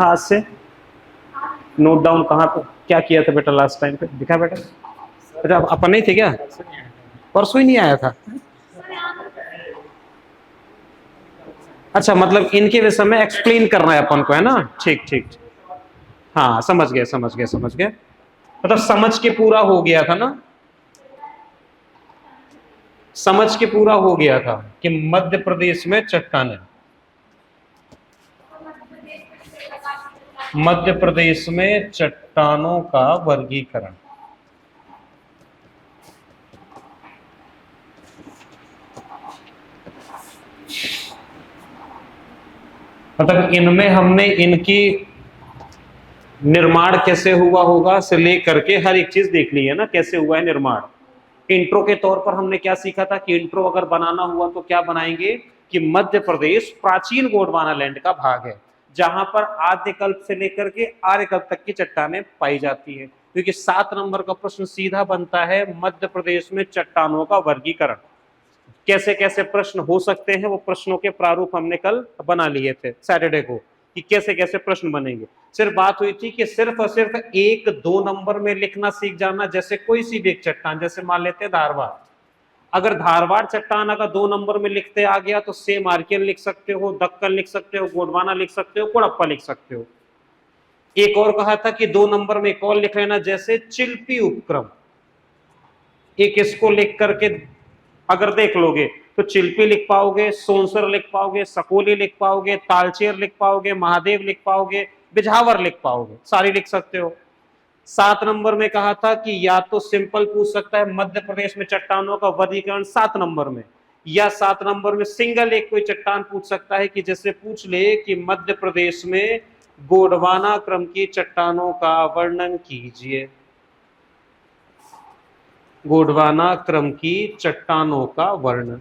था आज से? नोट डाउन कहाँ पे क्या किया था बेटा लास्ट टाइम पे, दिखा बेटा? अच्छा अपन नहीं थे क्या? परसों ही नहीं आया था। अच्छा मतलब इनके विषय में एक्सप्लेन करना है अपन को, है ना? ठीक ठीक, हाँ समझ गए समझ गए समझ गए। मतलब समझ के पूरा हो गया था ना, समझ के पूरा हो गया था कि मध्य प्रदेश में चट्टानें, मध्य प्रदेश में चट्टानों का वर्गीकरण। मतलब इनमें हमने इनकी निर्माण कैसे हुआ होगा से लेकर के हर एक चीज देख ली है ना, कैसे हुआ है निर्माण। इंट्रो के तौर पर हमने क्या सीखा था कि इंट्रो अगर बनाना हुआ तो क्या बनाएंगे कि मध्य प्रदेश प्राचीन गोंडवाना लैंड का भाग है, जहां पर आद्यकल्प से लेकर के आर्यकल्प तक की चट्टानें पाई जाती है। क्योंकि 7 नंबर का प्रश्न सीधा बनता है मध्य प्रदेश में चट्टानों का वर्गीकरण। कैसे कैसे प्रश्न हो सकते हैं वो प्रश्नों के प्रारूप हमने कल बना लिए थे सैटरडे को, कि कैसे कैसे प्रश्न बनेंगे। सिर्फ बात हुई थी कि सिर्फ और सिर्फ 1-2 नंबर में लिखना सीख जाना। जैसे कोई सी भी एक चट्टान, जैसे मान लेते हैं धारवाड़, अगर धारवाड़ चट्टान अगर 2 नंबर में लिखते आ गया तो सेम आर्कियन लिख सकते हो, दक्कन लिख सकते हो, गोंडवाना लिख सकते हो, कोड़प्पा लिख सकते हो। एक और कहा था कि 2 नंबर में एक और लिख लेना, जैसे चिल्पी उपक्रम, एक इसको लिख करके अगर देख लोगे तो चिल्पी लिख पाओगे, सोनसर लिख पाओगे, सकोली लिख पाओगे, तालचेर लिख पाओगे, महादेव लिख पाओगे, बिझावर लिख पाओगे, सारी लिख सकते हो। 7 नंबर में कहा था कि या तो सिंपल पूछ सकता है मध्य प्रदेश में चट्टानों का वर्गीकरण 7 नंबर में, या 7 नंबर में सिंगल एक कोई चट्टान पूछ सकता है कि जैसे पूछ ले कि मध्य प्रदेश में गोंडवाना क्रम की चट्टानों का वर्णन कीजिए। गोंडवाना क्रम की चट्टानों का वर्णन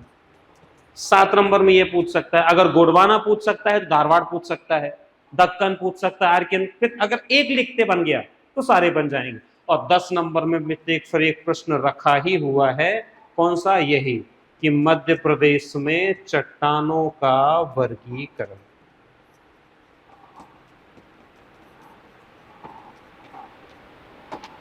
7 नंबर में ये पूछ सकता है। अगर गोंडवाना पूछ सकता है तो धारवाड़ पूछ सकता है, दक्कन पूछ सकता है, आर्कियन। फिर अगर एक लिखते बन गया तो सारे बन जाएंगे। और 10 नंबर में एक फिर एक प्रश्न रखा ही हुआ है, कौन सा? यही कि मध्य प्रदेश में चट्टानों का वर्गीकरण।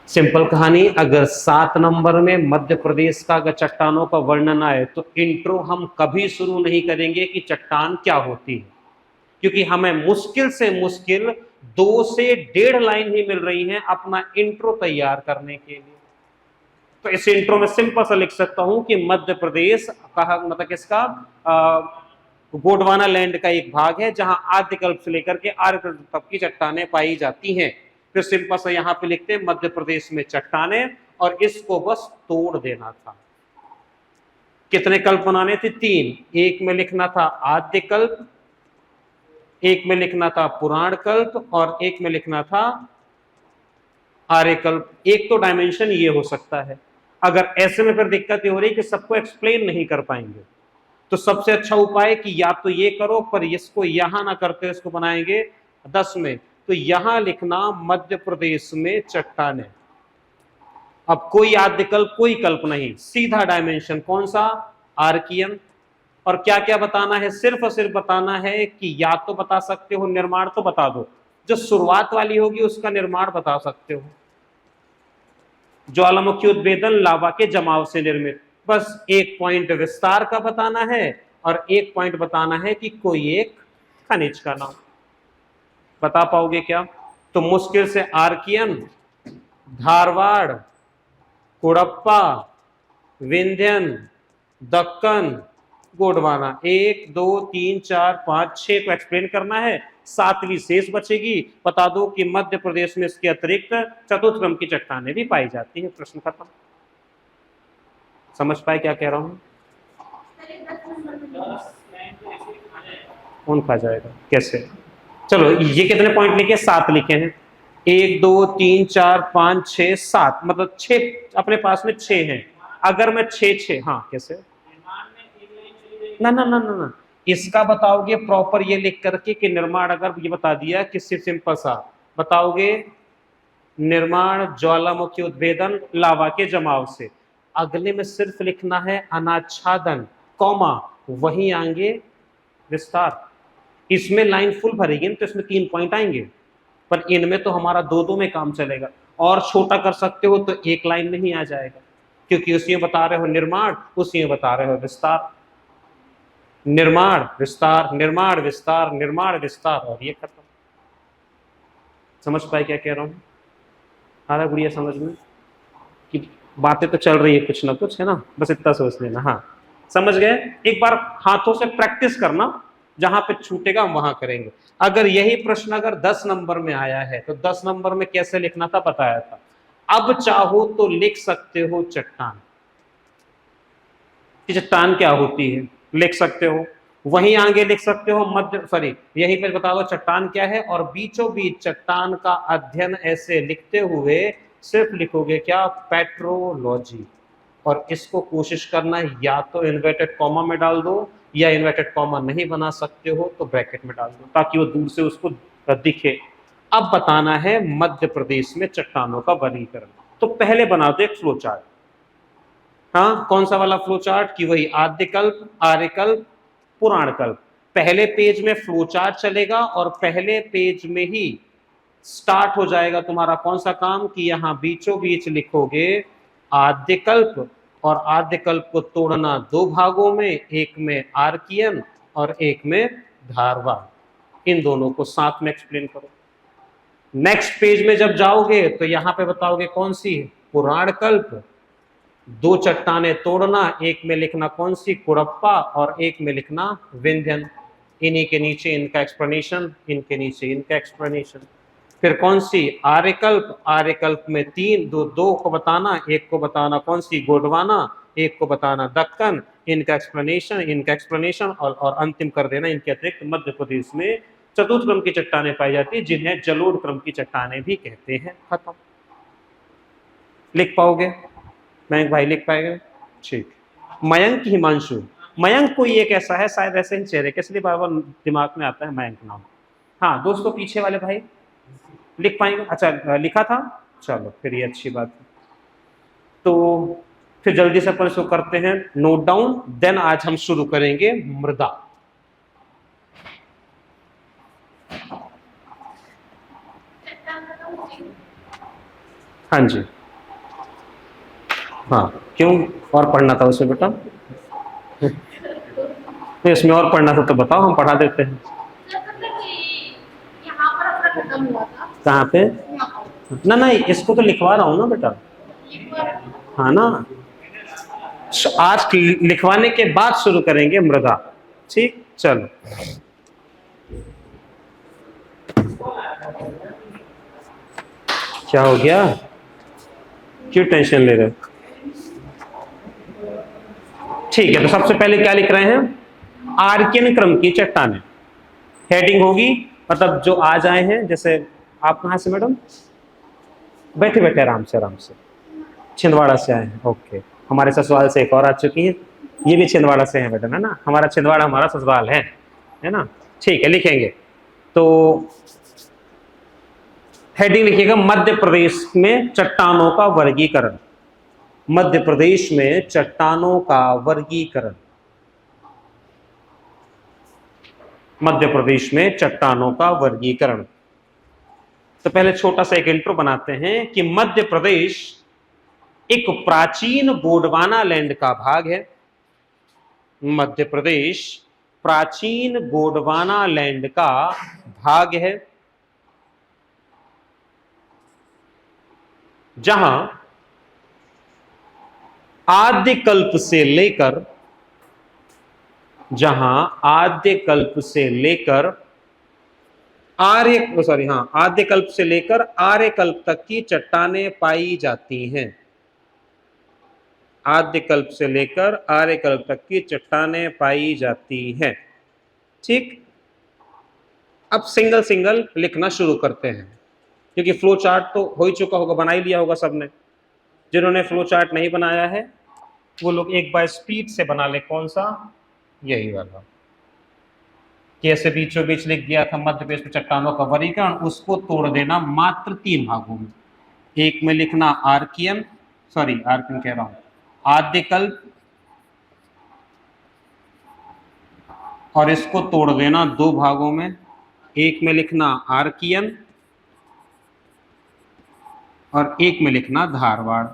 सिंपल कहानी, अगर 7 नंबर में मध्य प्रदेश का अगर चट्टानों का वर्णन आए तो इंट्रो हम कभी शुरू नहीं करेंगे कि चट्टान क्या होती है, क्योंकि हमें मुश्किल से मुश्किल 2 से 1.5 लाइन ही मिल रही हैं अपना इंट्रो तैयार करने के लिए। तो इस इंट्रो में सिंपल सा लिख सकता हूं कि मध्य प्रदेश का मतलब किसका, गोंडवाना लैंड का एक भाग है जहां आद्यकल्प से लेकर के आर्यकल्प तक की चट्टानें पाई जाती हैं। फिर सिंपल सा यहां पे लिखते हैं मध्य प्रदेश में चट्टानें, और इसको बस तोड़ देना था। कितने कल्प बनाने थे? 3। एक में लिखना था आद्यकल्प, एक में लिखना था पुराण कल्प, और एक में लिखना था आर्यकल्प। एक तो डायमेंशन ये हो सकता है। अगर ऐसे में फिर दिक्कत ये हो रही कि सबको एक्सप्लेन नहीं कर पाएंगे, तो सबसे अच्छा उपाय कि या तो ये करो, पर इसको यहां ना करते इसको बनाएंगे 10 में, तो यहां लिखना मध्य प्रदेश में चट्टानें। अब कोई आद्यकल्प कोई कल्प नहीं, सीधा डायमेंशन कौन सा? आर्कियन। और क्या क्या बताना है? सिर्फ और सिर्फ बताना है कि या तो बता सकते हो निर्माण तो बता दो, जो शुरुआत वाली होगी उसका निर्माण बता सकते हो। ज्वालामुखी उद्भेदन लावा के जमाव से निर्मित, बस एक पॉइंट विस्तार का बताना है और एक पॉइंट बताना है कि कोई एक खनिज का नाम। बता पाओगे क्या? तो मुश्किल से आर्कियन, धारवाड़, कोड़प्पा, विंध्यन, दक्कन, गोंडवाना, 1 2 3 4 5 6 को एक्सप्लेन करना है। 7वीं शेष बचेगी, बता दो कि मध्य प्रदेश में इसके अतिरिक्त चतुर्थ क्रम की चट्टानें भी पाई जाती है। प्रश्न खत्म। समझ पाए क्या कह रहा हूं? कौन खा जाएगा कैसे? चलो ये कितने पॉइंट लिखे? 7 लिखे हैं। 1 2 3 4 5 6 7, मतलब 6 अपने पास में 6 हैं। अगर मैं 6 हाँ कैसे? ना ना ना ना ना, इसका बताओगे प्रॉपर ये लिख करके कि निर्माण, अगर ये बता दिया कि सिर्फ सिंपल सा बताओगे निर्माण ज्वालामुखी उद्भेदन लावा के जमाव से, अगले में सिर्फ लिखना है अनाच्छादन कौमा, वहीं आएंगे विस्तार। इसमें लाइन फुल भरेगी तो इसमें 3 पॉइंट आएंगे। पर इनमें तो हमारा दो दो में काम चलेगा। और छोटा कर सकते हो तो एक लाइन में ही आ जाएगा, क्योंकि उसी में बता रहे हो निर्माण, उसी में बता रहे हो विस्तार। निर्माण विस्तार, निर्माण विस्तार, निर्माण विस्तार, और ये खत्म। समझ पाए क्या कह रहा हूं? आ रहा गुड़िया समझ में कि बातें तो चल रही है कुछ ना कुछ, है ना, बस इतना सोच लेना। हाँ समझ गए? एक बार हाथों से प्रैक्टिस करना, जहां पे छूटेगा हम वहां करेंगे। अगर यही प्रश्न अगर 10 नंबर में आया है तो 10 नंबर में कैसे लिखना था बताया था। अब चाहो तो लिख सकते हो चट्टान, कि चट्टान क्या होती है लिख सकते हो, वहीं आगे लिख सकते हो मध्य, सॉरी यहीं पे बता दो चट्टान क्या है, और बीचों बीच चट्टान का अध्ययन ऐसे लिखते हुए सिर्फ लिखोगे क्या, पेट्रोलॉजी। और इसको कोशिश करना या तो इन्वर्टेड कॉमा में डाल दो, या इन्वर्टेड कॉमा नहीं बना सकते हो तो ब्रैकेट में डाल दो, ताकि वो दूर से उसको दिखे। अब बताना है मध्य प्रदेश में चट्टानों का वर्गीकरण। तो पहले बना दो एक फ्लो चार्ट। हाँ कौन सा वाला फ्लो चार्ट, कि वही आद्यकल्प, आर्यकल्प, पुराणकल्प। पहले पेज में फ्लो चार्ट चलेगा और पहले पेज में ही स्टार्ट हो जाएगा तुम्हारा कौन सा काम, कि यहां बीचों बीच लिखोगे आद्यकल्प, और आद्यकल्प को तोड़ना दो भागों में, एक में आर्कियन और एक में धारवाड़। इन दोनों को साथ में एक्सप्लेन करो। नेक्स्ट पेज में जब जाओगे तो यहां पे बताओगे कौन सी, पुराण कल्प। दो चट्टाने तोड़ना, एक में लिखना कौन सी, कुड़प्पा, और एक में लिखना विंध्यन। इन्हीं के नीचे इनका एक्सप्लेनेशन, इनके नीचे इनका एक्सप्लेनेशन। फिर कौन सी, आर्यकल्प। आर्यकल्प में तीन, दो को बताना, एक को बताना कौन सी, गोंडवाना, एक को बताना दक्कन। इनका एक्सप्लेनेशन, इनका एक्सप्लेनेशन, और अंतिम कर देना इनके अतिरिक्त मध्य प्रदेश में चतुर्थ क्रम की चट्टानें पाई जाती है, जिन्हें जलोढ़ क्रम की चट्टानें भी कहते हैं। खत्म। लिख पाओगे मयंक भाई, लिख पाएंगे? ठीक। मयंक हिमांशु, मयंक कोई एक ऐसा है शायद, ऐसे ही चेहरे के इसलिए बार बार दिमाग में आता है मयंक नाम। हाँ दोस्तों पीछे वाले भाई लिख पाएंगे? अच्छा लिखा था, चलो फिर ये अच्छी बात है। तो फिर जल्दी से अपन इसको करते हैं नोट डाउन, देन आज हम शुरू करेंगे मृदा। हाँ जी, हाँ क्यों और पढ़ना था उसमें बेटा? तो इसमें और पढ़ना था तो बताओ, हम पढ़ा देते हैं। कहाँ पे? ना नहीं, इसको तो लिखवा रहा हूँ ना बेटा। हाँ ना, आज लिखवाने के बाद शुरू करेंगे मृदा। ठीक चलो। क्या हो गया, क्यों टेंशन ले रहे हो? ठीक है, तो सबसे पहले क्या लिख रहे हैं, आर्कियन क्रम की चट्टानें। हेडिंग होगी, मतलब जो आज आए हैं, जैसे आप कहाँ से मैडम? बैठे बैठे आराम से, आराम से। छिंदवाड़ा से आए हैं, ओके। हमारे ससुराल से एक और आ चुकी है, ये भी छिंदवाड़ा से है मैडम, है ना, हमारा छिंदवाड़ा हमारा ससुराल है ना। ठीक है, लिखेंगे तो हेडिंग लिखिएगा मध्य प्रदेश में चट्टानों का वर्गीकरण। मध्य प्रदेश में चट्टानों का वर्गीकरण। मध्य प्रदेश में चट्टानों का वर्गीकरण। तो पहले छोटा सा एक इंट्रो बनाते हैं कि मध्य प्रदेश एक प्राचीन गोंडवाना लैंड का भाग है। मध्य प्रदेश प्राचीन गोंडवाना लैंड का भाग है, जहां आद्यकल्प से लेकर, आद्यकल्प से लेकर आर्यकल्प तक की चट्टानें पाई जाती हैं। आद्यकल्प से लेकर आर्यकल्प तक की चट्टानें पाई जाती हैं। ठीक, अब सिंगल सिंगल लिखना शुरू करते हैं, क्योंकि फ्लो चार्ट तो हो ही चुका होगा, बना ही लिया होगा सबने। जिन्होंने फ्लो चार्ट नहीं बनाया है वो लोग एक बार स्पीड से बना ले। कौन सा? यही वाला, कैसे बीचों बीच लिख दिया था मध्य प्रदेश में चट्टानों का वर्गीकरण, उसको तोड़ देना मात्र 3 भागों में। एक में लिखना आर्कियन, सॉरी आर्कियन कह रहा हूं, आद्यकल्प, और इसको तोड़ देना 2 भागों में। एक में लिखना आर्कियन और एक में लिखना धारवाड़।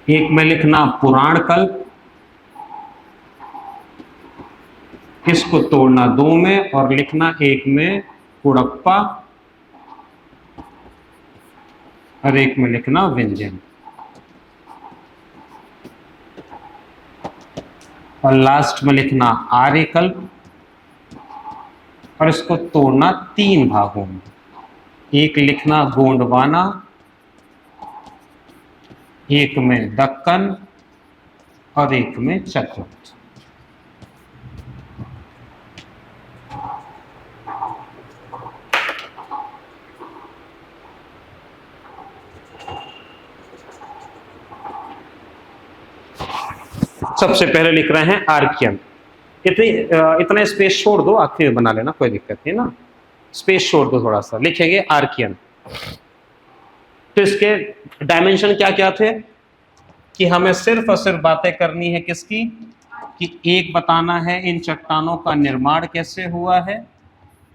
एक में लिखना पुराणकल्प, इसको तोड़ना दो में और लिखना एक में कुड़प्पा और एक में लिखना व्यंजन। और लास्ट में लिखना आर्यकल्प और इसको तोड़ना तीन भागों में, एक लिखना गोंडवाना, एक में दक्कन और एक में चक्रवात। सबसे पहले लिख रहे हैं आर्कियन। इतना स्पेस छोड़ दो, आखिरी में बना लेना, कोई दिक्कत नहीं ना, स्पेस छोड़ दो थोड़ा सा। लिखेंगे आर्कियन। तो इसके डायमेंशन क्या क्या थे कि हमें सिर्फ और सिर्फ बातें करनी है किसकी, कि एक बताना है इन चट्टानों का निर्माण कैसे हुआ है,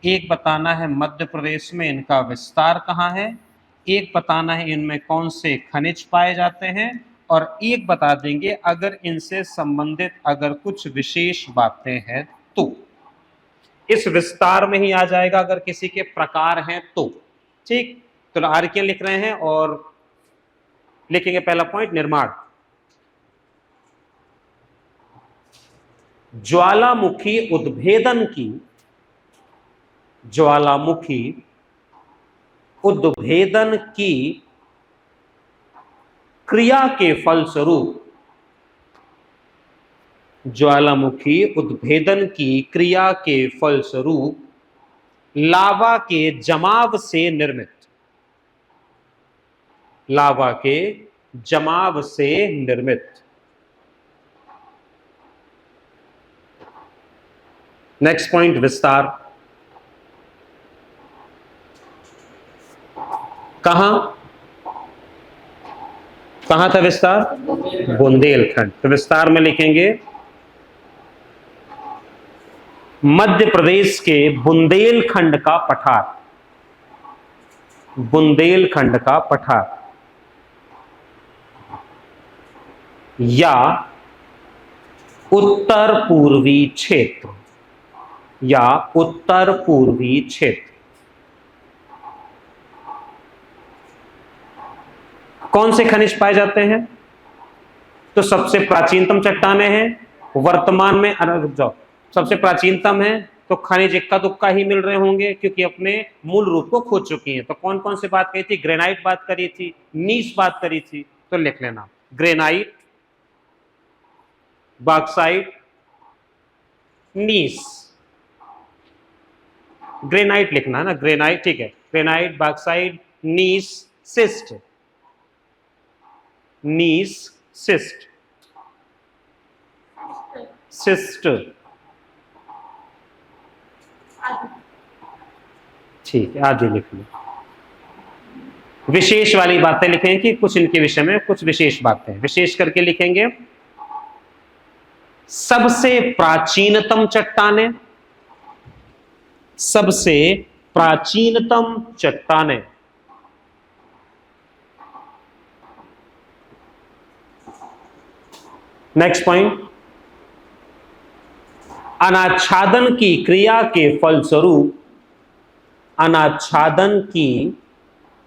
एक बताना है मध्य प्रदेश में इनका विस्तार कहाँ है, एक बताना है इनमें कौन से खनिज पाए जाते हैं, और एक बता देंगे अगर इनसे संबंधित अगर कुछ विशेष बातें हैं तो। इस विस्तार में ही आ जाएगा अगर किसी के प्रकार हैं तो। ठीक, तो आर्कियन लिख रहे हैं और लिखेंगे पहला पॉइंट निर्माण। ज्वालामुखी उद्भेदन की, ज्वालामुखी उद्भेदन की क्रिया के फलस्वरूप, ज्वालामुखी उद्भेदन की क्रिया के फलस्वरूप लावा के जमाव से निर्मित, लावा के जमाव से निर्मित। नेक्स्ट पॉइंट विस्तार। कहां था विस्तार? बुंदेलखंड। तो विस्तार में लिखेंगे मध्य प्रदेश के बुंदेलखंड का पठार, बुंदेलखंड का पठार या उत्तर पूर्वी क्षेत्र, या उत्तर पूर्वी क्षेत्र। कौन से खनिज पाए जाते हैं? तो सबसे प्राचीनतम चट्टानें हैं वर्तमान में, जाओ सबसे प्राचीनतम है तो खनिज इक्का दुक्का ही मिल रहे होंगे क्योंकि अपने मूल रूप को खो चुकी हैं। तो कौन कौन से बात कही थी? ग्रेनाइट बात करी थी, नीस बात करी थी, तो लिख लेना ग्रेनाइट, बॉक्साइट, नीस। ग्रेनाइट लिखना है ना, ग्रेनाइट, ठीक है। ग्रेनाइट, बॉक्साइट, नीस, सिस्ट, नीस, सिस्ट, सिस्ट, ठीक है, आदि लिख लो। विशेष वाली बातें लिखेंगे कि कुछ इनके विषय में कुछ विशेष बातें, विशेष करके लिखेंगे सबसे प्राचीनतम चट्टानें, सबसे प्राचीनतम चट्टानें, नेक्स्ट पॉइंट, अनाच्छादन की क्रिया के फलस्वरूप, अनाच्छादन की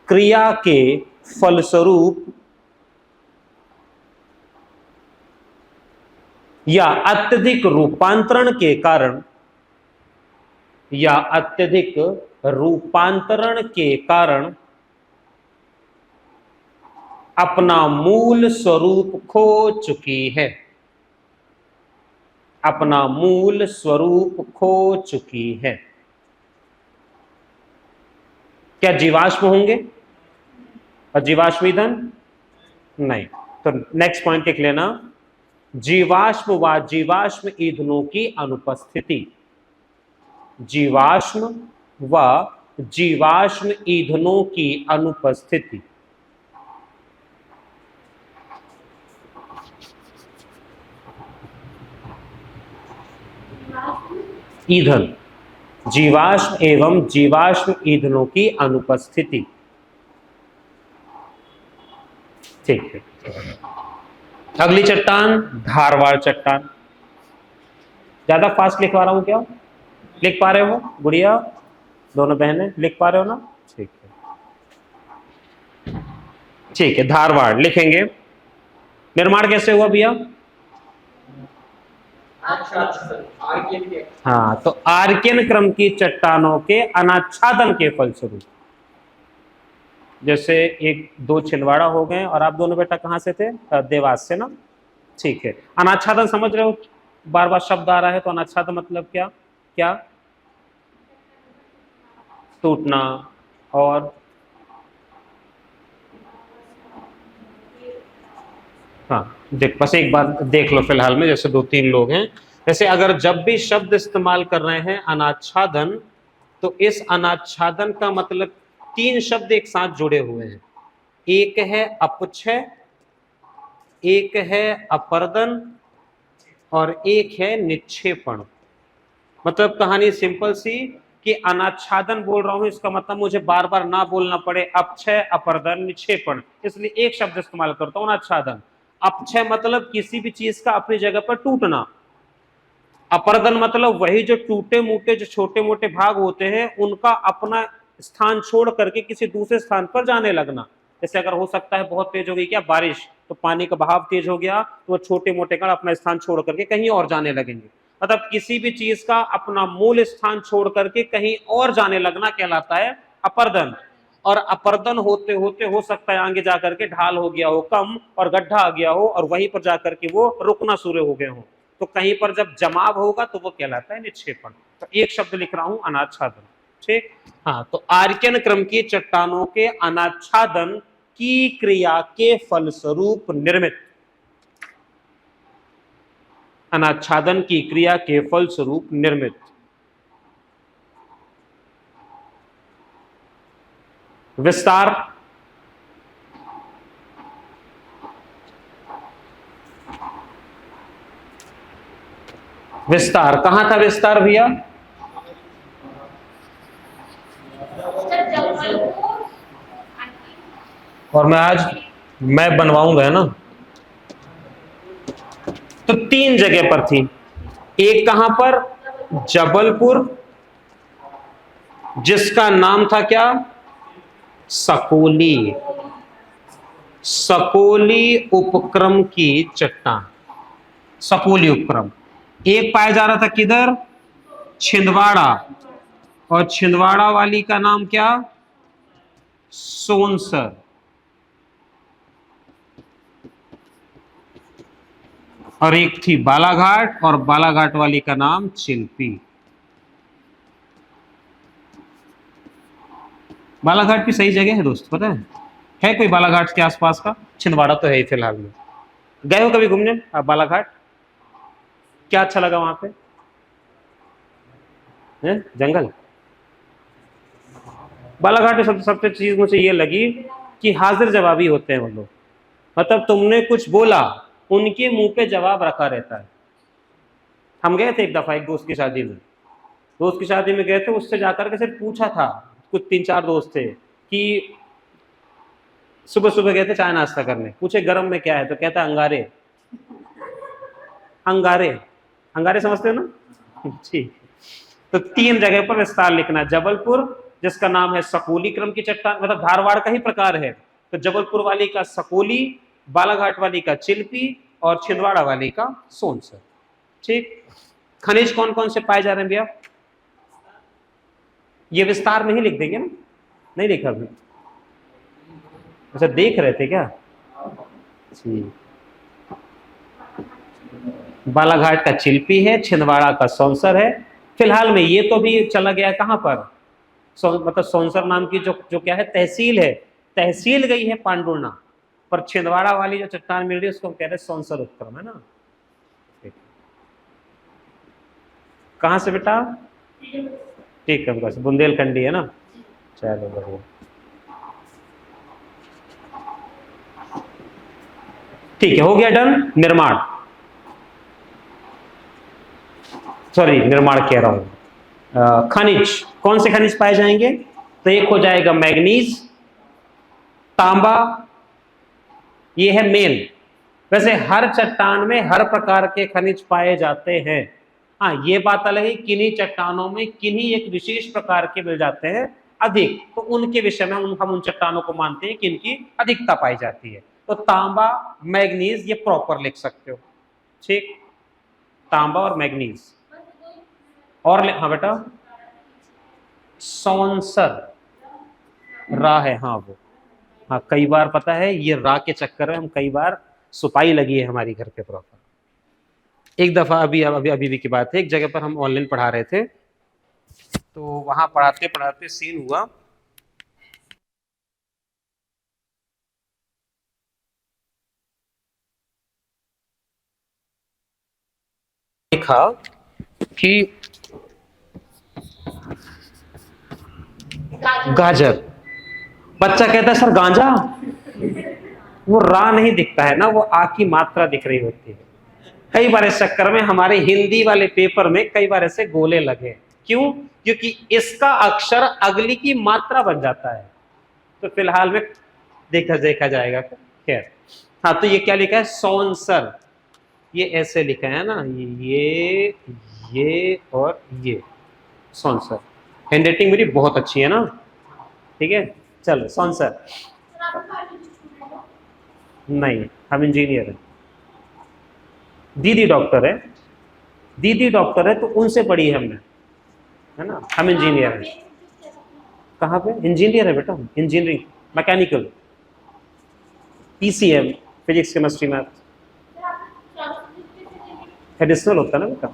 क्रिया के फलस्वरूप या अत्यधिक रूपांतरण के कारण, या अत्यधिक रूपांतरण के कारण अपना मूल स्वरूप खो चुकी है, अपना मूल स्वरूप खो चुकी है। क्या जीवाश्म होंगे और जीवाश्म ईंधन? नहीं। तो नेक्स्ट पॉइंट लिख लेना जीवाश्म व जीवाश्म ईंधनों की अनुपस्थिति, जीवाश्म व जीवाश्म ईंधनों की अनुपस्थिति। ईंधन, जीवाश्म एवं जीवाश्म ईंधनों की अनुपस्थिति। ठीक है। अगली चट्टान धारवाड़ चट्टान। ज्यादा फास्ट लिखवा रहा हूं क्या? लिख पा रहे हो गुड़िया? दोनों बहनें लिख पा रहे हो ना? ठीक है, ठीक है। धारवाड़ लिखेंगे। निर्माण कैसे हुआ भैया? हाँ, तो आर्कियन क्रम की चट्टानों के अनाच्छादन के फलस्वरूप, जैसे एक दो छिंदवाड़ा हो गए, और आप दोनों बेटा कहां से थे? देवास से ना? ठीक है। अनाच्छादन समझ रहे हो? बार बार शब्द आ रहा है, तो अनाच्छादन मतलब क्या? क्या? टूटना। और हाँ, देख बस एक बार देख लो फिलहाल में, जैसे दो तीन लोग हैं, जैसे अगर जब भी शब्द इस्तेमाल कर रहे हैं अनाच्छादन, तो इस अनाच्छादन का मतलब तीन शब्द एक साथ जुड़े हुए हैं। एक है अपक्षय, एक है अपर्दन, और एक है निक्षेपण। मतलब कहानी सिंपल सी कि अनाच्छादन बोल रहा हूं, इसका मतलब मुझे बार बार ना बोलना पड़े अपक्षय, अपर्दन, निक्षेपण, इसलिए एक शब्द इस्तेमाल करता हूं अनाच्छादन। अपक्षय मतलब किसी भी चीज का अपनी जगह पर टूटना। अपर्दन मतलब वही जो टूटे मूटे जो छोटे मोटे भाग होते हैं, उनका अपना स्थान छोड़ करके किसी दूसरे स्थान पर जाने लगना। जैसे अगर हो सकता है बहुत तेज हो गई क्या बारिश, तो पानी का बहाव तेज हो गया, तो वो छोटे मोटे कण अपना स्थान छोड़ करके कहीं और जाने लगेंगे। मतलब किसी भी चीज का अपना मूल स्थान छोड़ करके कहीं और जाने लगना कहलाता है अपर्दन। और अपर्दन होते होते हो सकता है आगे जाकर के ढाल हो गया हो कम, और गड्ढा आ गया हो, और वहीं पर जाकर के वो रुकना शुरू हो गए हो, तो कहीं पर जब जमाव होगा तो वो कहलाता है निक्षेपण। तो एक शब्द लिख रहा हूं अनाच्छादन। ठीक। हाँ, तो आर्कियन क्रम की चट्टानों के अनाच्छादन की क्रिया के फलस्वरूप निर्मित, अनाच्छादन की क्रिया के फलस्वरूप निर्मित विस्तार, विस्तार कहां था विस्तार भैया? और मैं बनवाऊंगा है ना। तो तीन जगह पर थी। एक कहां पर? जबलपुर, जिसका नाम था क्या? सकोली। सकोली उपक्रम की चट्टान, सकोली उपक्रम। एक पाया जा रहा था किधर? छिंदवाड़ा, और छिंदवाड़ा वाली का नाम क्या? सोनसर। और एक थी बालाघाट, और बालाघाट वाली का नाम चिल्पी। बालाघाट भी सही जगह है दोस्त, पता है कोई बालाघाट के आसपास का? छिंदवाड़ा तो है ही फिलहाल में। गए हो कभी घूमने आप बालाघाट? क्या अच्छा लगा वहां पे? जंगल। बालाघाट में सबसे चीज मुझे ये लगी कि हाजिर जवाबी होते हैं वो लोग। मतलब तुमने कुछ बोला, उनके मुंह पे जवाब रखा रहता है। हम गए थे एक दफा एक दोस्त की शादी में, दोस्त की शादी में गए थे, उससे जाकर के सिर्फ पूछा था, कुछ तीन चार दोस्त थे, कि सुबह सुबह गए थे चाय नाश्ता करने, पूछे गरम में क्या है, तो कहता अंगारे। अंगारे, अंगारे समझते हो ना? ठीक। तो तीन जगह पर विस्तार लिखना। जबलपुर, जिसका नाम है सकोली क्रम की चट्टान, मतलब धारवाड़ का ही प्रकार है, तो जबलपुर वाली का सकोली, बालाघाट वाली का चिल्पी, और छिंदवाड़ा वाली का सोनसर। ठीक। खनिज कौन कौन से पाए जा रहे हैं भैया? ये विस्तार में ही लिख देंगे ना? नहीं लिखा अभी? अच्छा, देख रहे थे क्या? ठीक। बालाघाट का चिल्पी है, छिंदवाड़ा का सोनसर है। फिलहाल में ये तो भी चला गया कहां पर? मतलब सोनसर नाम की जो जो क्या है, तहसील है, तहसील गई है पांडुर्णा, पर छिंदवाड़ा वाली जो चट्टान मिल रही है उसको हम कह रहे हैं सोनसर उपक्रम, है ना? कहां से बेटा? ठीक है, बुंदेलखंडी है ना? चलो बढ़िया। ठीक है, हो गया डन। निर्माण, सॉरी निर्माण कह रहा हूं, खनिज, कौन से खनिज पाए जाएंगे? तो एक हो जाएगा मैग्नीज, तांबा, ये है मेन। वैसे हर चट्टान में हर प्रकार के खनिज पाए जाते हैं। हाँ, ये बात अलग है, किन्हीं चट्टानों में किन्हीं एक विशेष प्रकार के मिल जाते हैं अधिक, तो उनके विषय में हम उन चट्टानों को मानते हैं कि इनकी अधिकता पाई जाती है। तो तांबा, मैग्नीज, ये प्रॉपर लिख सकते हो, ठीक, तांबा और मैग्नीज। और हाँ बेटा, सौंसर, रा है, हाँ वो, हाँ कई बार पता है ये रा के चक्कर में हम कई बार सुपाई लगी है हमारी घर पे प्रॉपर। एक दफा अभी अभी अभी भी की बात है, एक जगह पर हम ऑनलाइन पढ़ा रहे थे, तो वहां पढ़ाते पढ़ाते सीन हुआ, देखा कि गाजर, बच्चा कहता है सर गांजा, वो रा नहीं दिखता है ना, वो आ की मात्रा दिख रही होती है। कई बार इस चक्कर में हमारे हिंदी वाले पेपर में कई बार ऐसे गोले लगे, क्यों? क्योंकि इसका अक्षर अगली की मात्रा बन जाता है। तो फिलहाल में देखा देखा जाएगा, खैर। हाँ, तो ये क्या लिखा है? सौंसर, ये ऐसे लिखा है ना, ये और ये, सौंसर। हैंड राइटिंग मेरी बहुत अच्छी है ना, ठीक है, चलो सौंसर। नहीं, हम इंजीनियर हैं। दीदी डॉक्टर है, दीदी डॉक्टर है, तो उनसे पढ़ी है हमने, है ना, हम इंजीनियर हैं। कहाँ पे? इंजीनियर है बेटा, engineering, mechanical, PCM, physics chemistry math. Additional होता है ना बेटा।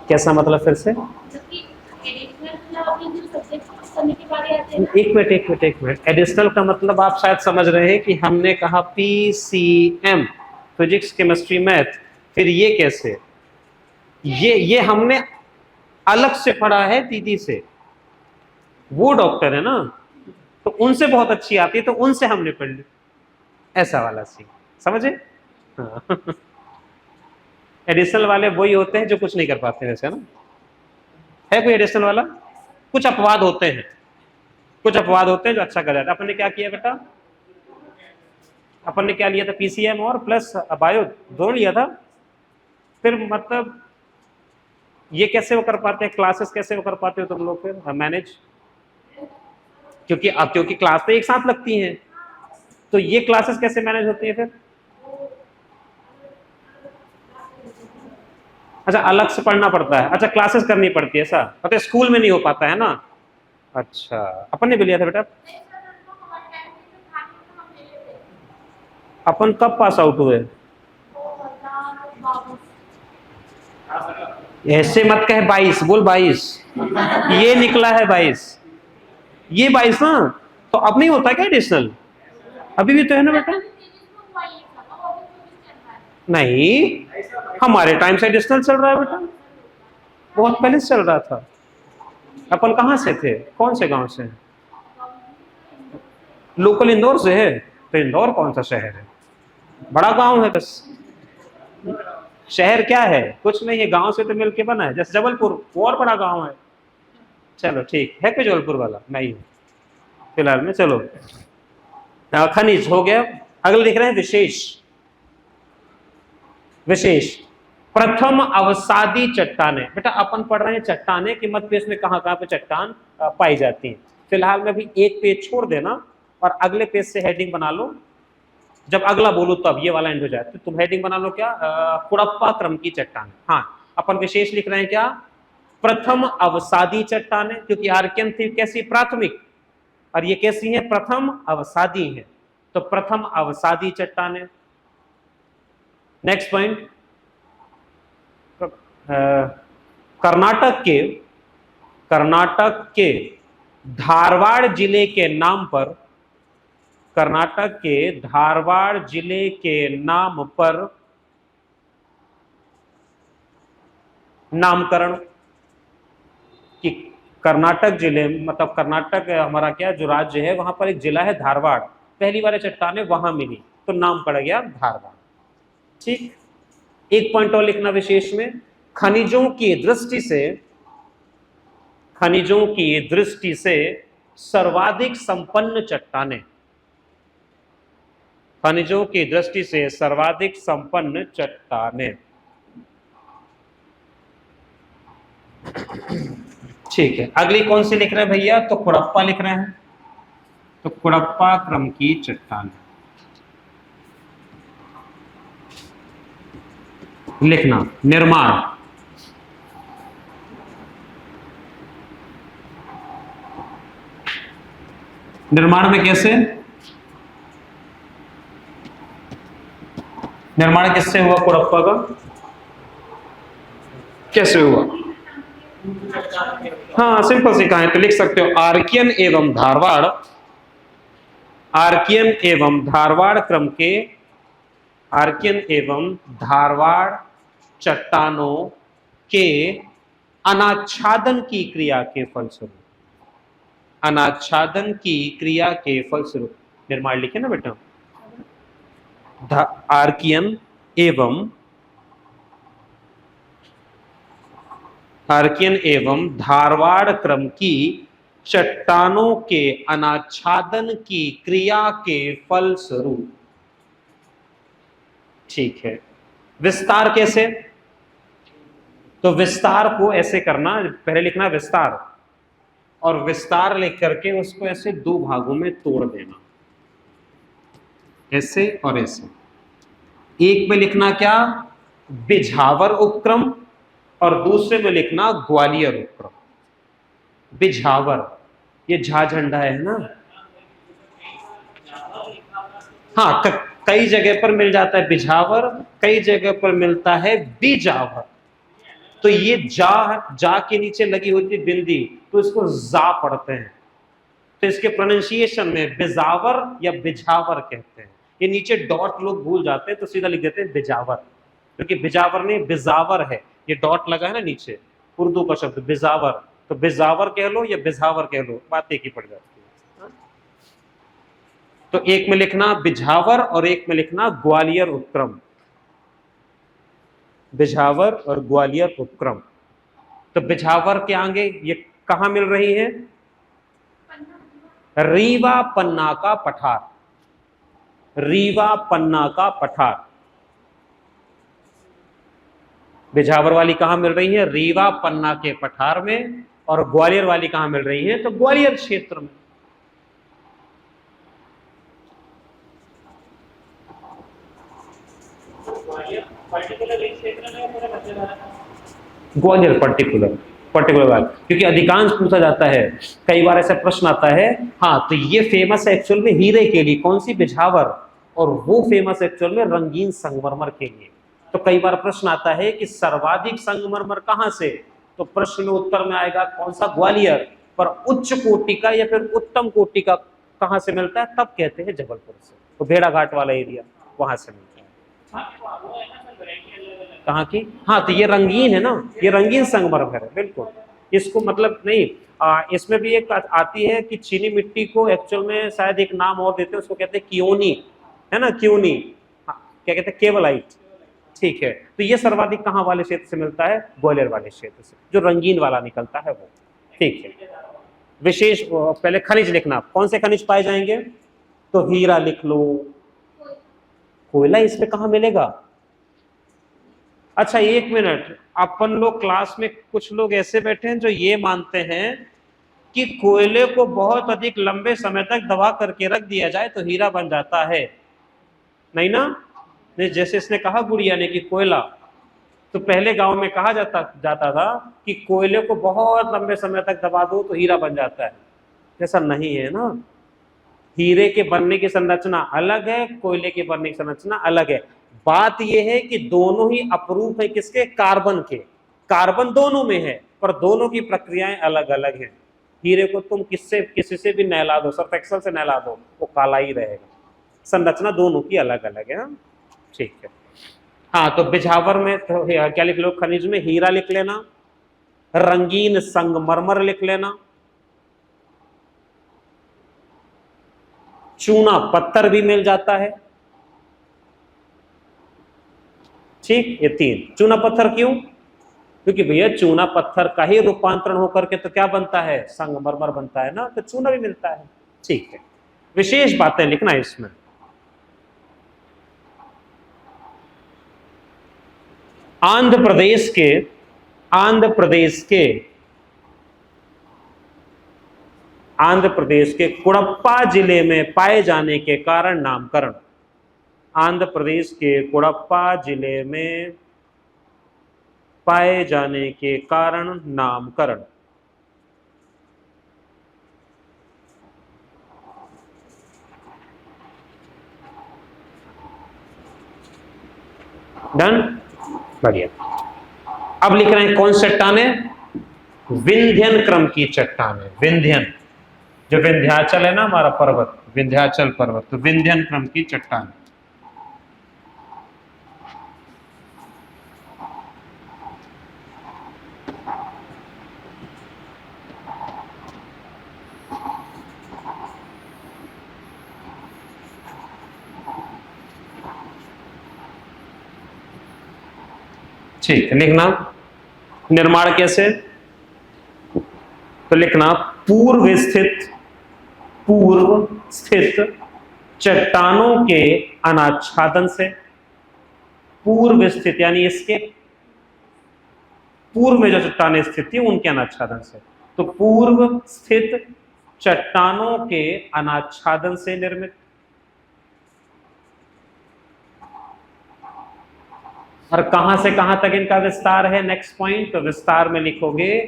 कैसा मतलब? फिर से एक मिनट, एडिशनल का मतलब आप शायद समझ रहे हैं कि हमने कहा पीसीएम, फिजिक्स केमिस्ट्री मैथ, फिर ये कैसे? ये हमने अलग से पढ़ा है दीदी से, वो डॉक्टर है ना, तो उनसे बहुत अच्छी आती है, तो उनसे हमने पढ़ ली, ऐसा वाला सीन, समझे? हाँ। एडिशनल वाले वही होते हैं जो कुछ नहीं कर पाते हैं, वैसे, ना? है कोई एडिशनल वाला? कुछ अपवाद होते हैं, कुछ अपवाद होते हैं जो अच्छा कर जाते हैं। अपन ने क्या किया बेटा? अपन ने क्या लिया था? पीसीएम और प्लस बायो दोनों लिया था। फिर मतलब ये कैसे वो कर पाते हैं, क्लासेस कैसे वो कर पाते हो तुम लोग फिर मैनेज? क्योंकि क्लास तो एक साथ लगती हैं, तो ये क्लासेस कैसे मैनेज होती है फिर? अच्छा, अलग से पढ़ना पड़ता है, अच्छा क्लासेस करनी पड़ती है, ऐसा? मतलब स्कूल में नहीं हो पाता है ना? अच्छा, अपन ने भी लिया था बेटा। अपन कब पास आउट हुए? ऐसे मत कहे 22, बोल 22, ये निकला है 22, ये 22 ना, तो अब नहीं होता क्या एडिशनल? अभी भी तो है ना बेटा? नहीं, हमारे टाइम से एडिशनल चल रहा है बेटा, बहुत पहले से चल रहा था। अपन कहाँ से थे, कौन से गांव से? लोकल इंदौर से है? तो इंदौर कौन सा शहर है, बड़ा गांव है बस। शहर क्या है, कुछ नहीं है, गांव से तो मिलके बना है, जैसे जबलपुर, वो और बड़ा गांव है। चलो ठीक है, कोई जबलपुर वाला? नहीं हूँ फिलहाल में। चलो, खनिज हो गया, अगले लिख रहे हैं विशेष। विशेष, प्रथम अवसादी चट्टाने। बेटा अपन पढ़ रहे हैं चट्टाने कि मध्य प्रदेश में कहाँ कहाँ पे चट्टान पाई जाती है। फिलहाल में भी एक पेज छोड़ देना और अगले पेज से हेडिंग बना लो, जब अगला बोलूं तब ये वाला एंड हो जाए, तो तुम हेडिंग बना लो क्या? कुड़प्पा क्रम की चट्टान। हाँ, अपन विशेष लिख रहे हैं क्या? प्रथम अवसादी चट्टाने, क्योंकि आर्कियन थी कैसी? प्राथमिक, और ये कैसी है? प्रथम अवसादी है, तो प्रथम अवसादी चट्टाने। नेक्स्ट पॉइंट, कर्नाटक के धारवाड़ जिले के नाम पर, कर्नाटक के धारवाड़ जिले के नाम पर नामकरण, कि कर्नाटक जिले, मतलब कर्नाटक हमारा क्या जो राज्य है, वहां पर एक जिला है धारवाड़, पहली बार चट्टानें वहां मिली, तो नाम पड़ गया धारवाड़, ठीक। एक पॉइंट और लिखना विशेष में, खनिजों की दृष्टि से, खनिजों की दृष्टि से सर्वाधिक संपन्न चट्टानें, खनिजों की दृष्टि से सर्वाधिक संपन्न चट्टानें। ठीक है, अगली कौन सी लिख रहे हैं भैया? तो कुड़प्पा लिख रहे हैं। तो कुड़प्पा क्रम की चट्टान लिखना। निर्माण, निर्माण में कैसे? निर्माण किससे हुआ कुड़प्पा का? कैसे हुआ? हाँ सिंपल सी कहानी, तो लिख सकते हो आर्कियन एवं धारवाड़, आर्कियन एवं धारवाड़ क्रम के, आर्कियन एवं धारवाड़ चट्टानों के अनाच्छादन की क्रिया के फलस्वरूप, अनाच्छादन की क्रिया के फलस्वरूप। निर्माण लिखे ना बेटा, आर्कियन एवं, आर्कियन एवं धारवाड़ क्रम की चट्टानों के अनाच्छादन की क्रिया के फलस्वरूप। ठीक है, विस्तार कैसे? तो विस्तार को ऐसे करना, पहले लिखना विस्तार, और विस्तार लिख करके उसको ऐसे दो भागों में तोड़ देना, ऐसे और ऐसे। एक में लिखना क्या? बिझावर उपक्रम, और दूसरे में लिखना ग्वालियर उपक्रम। बिझावर, ये झा झंडा है ना? हाँ, कई जगह पर मिल जाता है बिझावर, कई जगह पर मिलता है बिजावर। तो ये जा के नीचे लगी होती है बिंदी, तो इसको जा पढ़ते हैं। तो इसके प्रोनाउंसिएशन में बिजावर या बिझावर कहते हैं। ये नीचे डॉट लोग भूल जाते हैं तो सीधा लिख देते हैं बिजावर, क्योंकि बिजावर नहीं बिजावर है, ये डॉट लगा है ना नीचे, उर्दू का शब्द बिजावर। तो बिजावर कह लो या बिझावर कह लो, बात एक ही पड़ जाती है। तो एक में लिखना बिझावर और एक में लिखना ग्वालियर उपक्रम, बिझावर और ग्वालियर उपक्रम। तो बिझावर के आगे ये कहां मिल रही है? रीवा पन्ना का पठार, रीवा पन्ना का पठार। बिझावर वाली कहां मिल रही है? रीवा पन्ना के पठार में। और ग्वालियर वाली कहां मिल रही है? तो ग्वालियर क्षेत्र में। ग्वालियर पर्टिकुलर, पर्टिकुलर बात, क्योंकि अधिकांश पूछा जाता है, कई बार ऐसा प्रश्न आता है। हाँ, तो ये फेमस है एक्चुअल में हीरे के लिए, कौन सी? बिझावर, और वो फेमस एक्चुअल में रंगीन संगमरमर के लिए। तो कई बार प्रश्न आता है कि सर्वाधिक संगमरमर कहां से? तो प्रश्न में उत्तर में आएगा कौन सा? ग्वालियर। पर उच्च कोटि का या फिर उत्तम कोटि का कहां से मिलता है? तब कहते हैं जबलपुर से, तो भेड़ाघाट वाला एरिया वहां से मिलता है। कहाँ की? हाँ, तो ये रंगीन है ना, ये रंगीन संगमरमर है बिल्कुल। इसको मतलब नहीं, इसमें भी एक आती है कि चीनी मिट्टी को एक्चुअल में शायद एक नाम और देते हैं, उसको कहते हैं कियोनी, है ना? कियोनी, हाँ, क्या कहते हैं? केवलाइट। ठीक है, तो ये सर्वाधिक कहाँ वाले क्षेत्र से मिलता है? ग्वालियर वाले क्षेत्र से, जो रंगीन वाला निकलता है वो। ठीक है, विशेष पहले खनिज लिखना, कौन से खनिज पाए जाएंगे? तो हीरा लिख लो। कोयला इसमें कहाँ मिलेगा? अच्छा एक मिनट, अपन लोग क्लास में कुछ लोग ऐसे बैठे हैं जो ये मानते हैं कि कोयले को बहुत अधिक लंबे समय तक दबा करके रख दिया जाए तो हीरा बन जाता है। नहीं ना? नहीं, जैसे इसने कहा गुड़िया ने कि कोयला, तो पहले गांव में कहा जाता जाता था कि कोयले को बहुत लंबे समय तक दबा दो तो हीरा बन जाता है। ऐसा नहीं है ना, हीरे के बनने की संरचना अलग है, कोयले के बनने की संरचना अलग है। बात यह है कि दोनों ही अपरूप है किसके? कार्बन के। कार्बन दोनों में है, पर दोनों की प्रक्रियाएं अलग अलग हैं। हीरे को तुम किससे किसी से भी नहला दो, सर्फ एक्सल से नहला दो, वो काला ही रहेगा। संरचना दोनों की अलग अलग है। ठीक है, हाँ, तो बिझावर में तो क्या लिख लो? खनिज में हीरा लिख लेना, रंगीन संगमरमर लिख लेना, चूना पत्थर भी मिल जाता है। ठीक, ये 3। चूना पत्थर क्यों? क्योंकि भैया चूना पत्थर का ही रूपांतरण होकर के तो क्या बनता है, संगमरमर बनता है ना, तो चूना भी मिलता है। ठीक है, विशेष बातें लिखना है इसमें। आंध्र प्रदेश के कुड़प्पा जिले में पाए जाने के कारण नामकरण। आंध्र प्रदेश के कुड़प्पा जिले में पाए जाने के कारण नामकरण। डन, बढ़िया। अब लिख रहे हैं कौन सी चट्टानें? विंध्यन क्रम की चट्टानें। विंध्यन, जो विंध्याचल है ना हमारा पर्वत, विंध्याचल पर्वत, तो विंध्यन क्रम की चट्टान। ठीक है, लिखना निर्माण कैसे, तो लिखना पूर्व स्थित चट्टानों के अनाच्छादन से। पूर्व स्थित यानी इसके पूर्व में जो चट्टानें स्थित थी उनके अनाच्छादन से, तो पूर्व स्थित चट्टानों के अनाच्छादन से निर्मित। और कहां से कहां तक इनका विस्तार है, नेक्स्ट पॉइंट, तो विस्तार में लिखोगे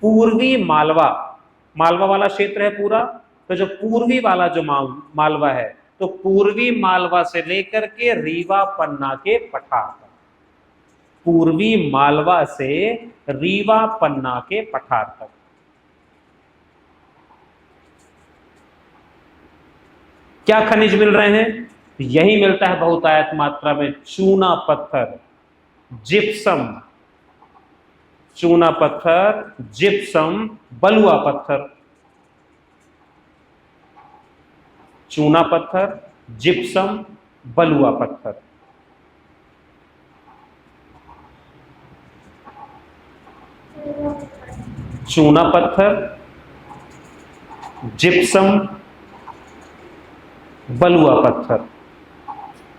पूर्वी मालवा, मालवा वाला क्षेत्र है पूरा, तो जो पूर्वी वाला जो मालवा है, तो पूर्वी मालवा से लेकर के रीवा पन्ना के पठार तक। पूर्वी मालवा से रीवा पन्ना के पठार तक। क्या खनिज मिल रहे हैं? यही मिलता है बहुतायत मात्रा में, चूना पत्थर, जिप्सम, चूना पत्थर, जिप्सम, बलुआ पत्थर। चूना पत्थर, जिप्सम, बलुआ पत्थर। चूना पत्थर, जिप्सम, बलुआ पत्थर।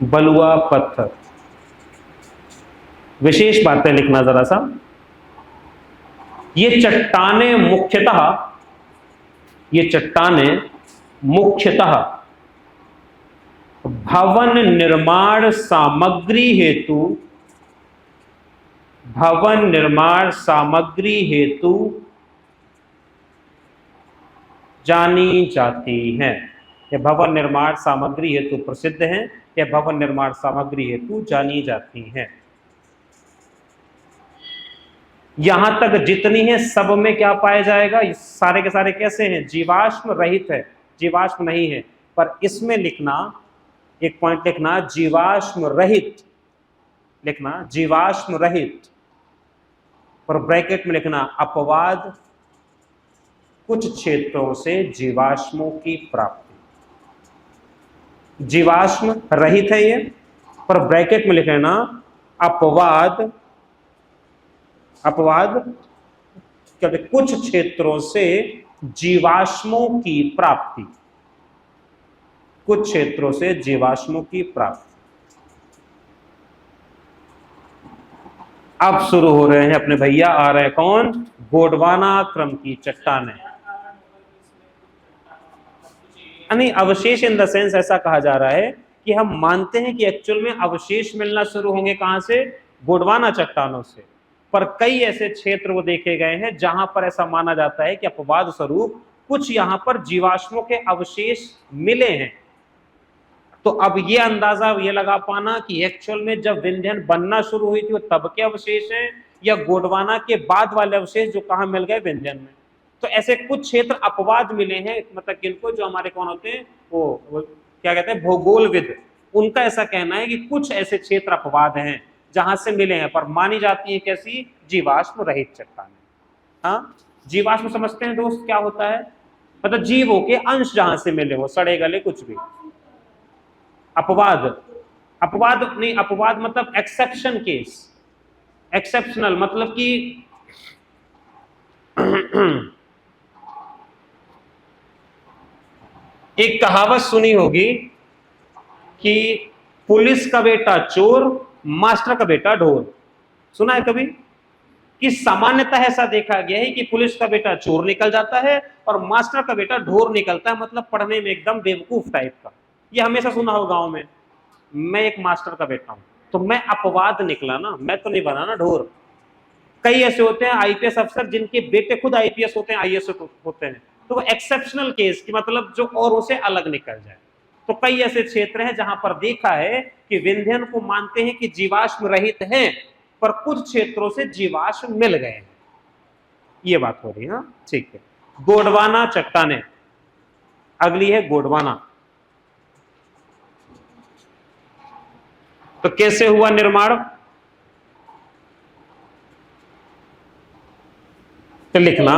बलुआ पत्थर। विशेष बातें लिखना जरा सा। ये चट्टानें मुख्यतः भवन निर्माण सामग्री हेतु जानी जाती हैं। यह भवन निर्माण सामग्री हेतु प्रसिद्ध हैं, यह भवन निर्माण सामग्री हेतु जानी जाती हैं। यहां तक जितनी है सब में क्या पाया जाएगा, सारे के सारे कैसे हैं, जीवाश्म रहित है, जीवाश्म नहीं है। पर इसमें लिखना, एक पॉइंट लिखना, जीवाश्म रहित लिखना, जीवाश्म रहित, और ब्रैकेट में लिखना अपवाद कुछ क्षेत्रों से जीवाश्मों की प्राप्ति। जीवाश्म रहित है ये, पर ब्रैकेट में लिख लेना अपवाद कहते कुछ क्षेत्रों से जीवाश्मों की प्राप्ति। कुछ क्षेत्रों से जीवाश्मों की प्राप्ति। अब शुरू हो रहे हैं अपने भैया, आ रहे हैं कौन, गोंडवाना क्रम की चट्टानें। नहीं, अवशेष इन द सेंस ऐसा कहा जा रहा है कि हम मानते हैं कि एक्चुअल में अवशेष मिलना शुरू होंगे कहां से, गोंडवाना चट्टानों से। पर कई ऐसे क्षेत्र वो देखे गए हैं जहां पर ऐसा माना जाता है कि अपवाद स्वरूप कुछ यहां पर जीवाश्मों के अवशेष मिले हैं। तो अब ये अंदाजा ये लगा पाना कि एक्चुअल में जब विंध्यन बनना शुरू हुई थी वो तब के अवशेष हैं, या गोंडवाना के बाद वाले अवशेष जो कहां मिल गए, विंध्यन में। तो ऐसे कुछ क्षेत्र अपवाद मिले हैं, मतलब किनको, जो हमारे कौन होते हैं, वो क्या कहते हैं, भूगोलविद, उनका ऐसा कहना है कि कुछ ऐसे क्षेत्र अपवाद हैं जहां से मिले हैं, पर मानी जाती है कैसी, जीवाश्म रहित चट्टानें। हाँ, जीवाश्म समझते हैं दोस्त क्या होता है, मतलब जीवों के अंश जहां से मिले हो, सड़े गले कुछ भी। अपवाद अपवाद नहीं, अपवाद मतलब एक्सेप्शन केस, एक्सेप्शनल मतलब कि एक कहावत सुनी होगी कि पुलिस का बेटा चोर, मास्टर का बेटा ढोर। सुना है कभी? कि सामान्यतः ऐसा देखा गया है कि पुलिस का बेटा चोर निकल जाता है और मास्टर का बेटा ढोर निकलता है, मतलब पढ़ने में एकदम बेवकूफ टाइप का। ये हमेशा सुना हो गांव में। मैं एक मास्टर का बेटा हूं, तो मैं अपवाद निकला ना, मैं तो नहीं बना ना ढोर। कई ऐसे होते हैं आईपीएस अफसर जिनके बेटे खुद आईपीएस होते हैं, आईएएस होते हैं, तो वो एक्सेप्शनल केस की मतलब जो औरों से अलग निकल जाए। तो कई ऐसे क्षेत्र हैं जहां पर देखा है कि विंध्यन को मानते हैं कि जीवाश्म रहित हैं, पर कुछ क्षेत्रों से जीवाश्म मिल गए हैं। ये बात हो रही है। हाँ ठीक है। गोंडवाना चट्टाने, अगली है गोंडवाना। तो कैसे हुआ निर्माण? तो लिखना,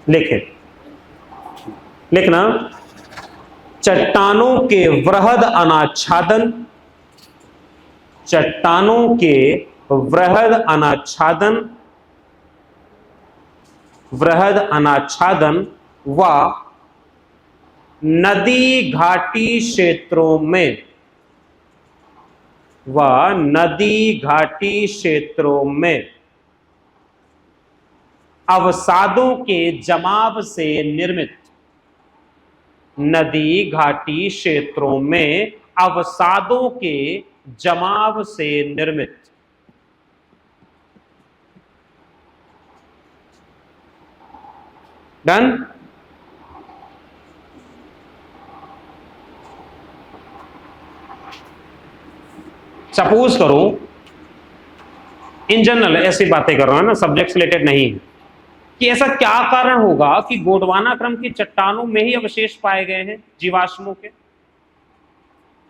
लिखे लिखना, चट्टानों के वृहद अनाच्छादन, चट्टानों के वृहद अनाच्छादन, वृहद अनाच्छादन व नदी घाटी क्षेत्रों में, व नदी घाटी क्षेत्रों में अवसादों के जमाव से निर्मित, नदी घाटी क्षेत्रों में अवसादों के जमाव से निर्मित। डन? सपोज करो, इन जनरल ऐसी बातें कर रहा हूं ना, सब्जेक्ट से रिलेटेड नहीं, कि ऐसा क्या कारण होगा कि गोंडवाना क्रम की चट्टानों में ही अवशेष पाए गए हैं जीवाश्मों के,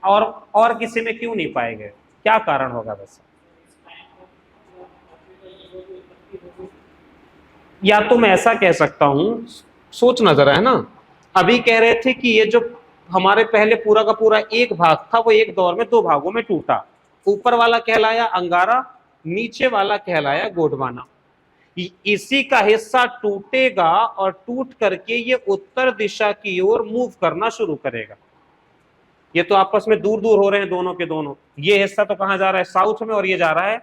और किसी में क्यों नहीं पाए गए? क्या कारण होगा वैसा? या तो मैं ऐसा कह सकता हूं, सोचना जरा, है ना, अभी कह रहे थे कि ये जो हमारे पहले पूरा का पूरा एक भाग था वो एक दौर में दो भागों में टूटा, ऊपर वाला कहलाया अंगारा, नीचे वाला कहलाया गोंडवाना। इसी का हिस्सा टूटेगा और टूट करके ये उत्तर दिशा की ओर मूव करना शुरू करेगा। ये तो आपस में दूर दूर हो रहे हैं दोनों के दोनों। ये हिस्सा तो कहां जा रहा है? साउथ में, और ये जा रहा है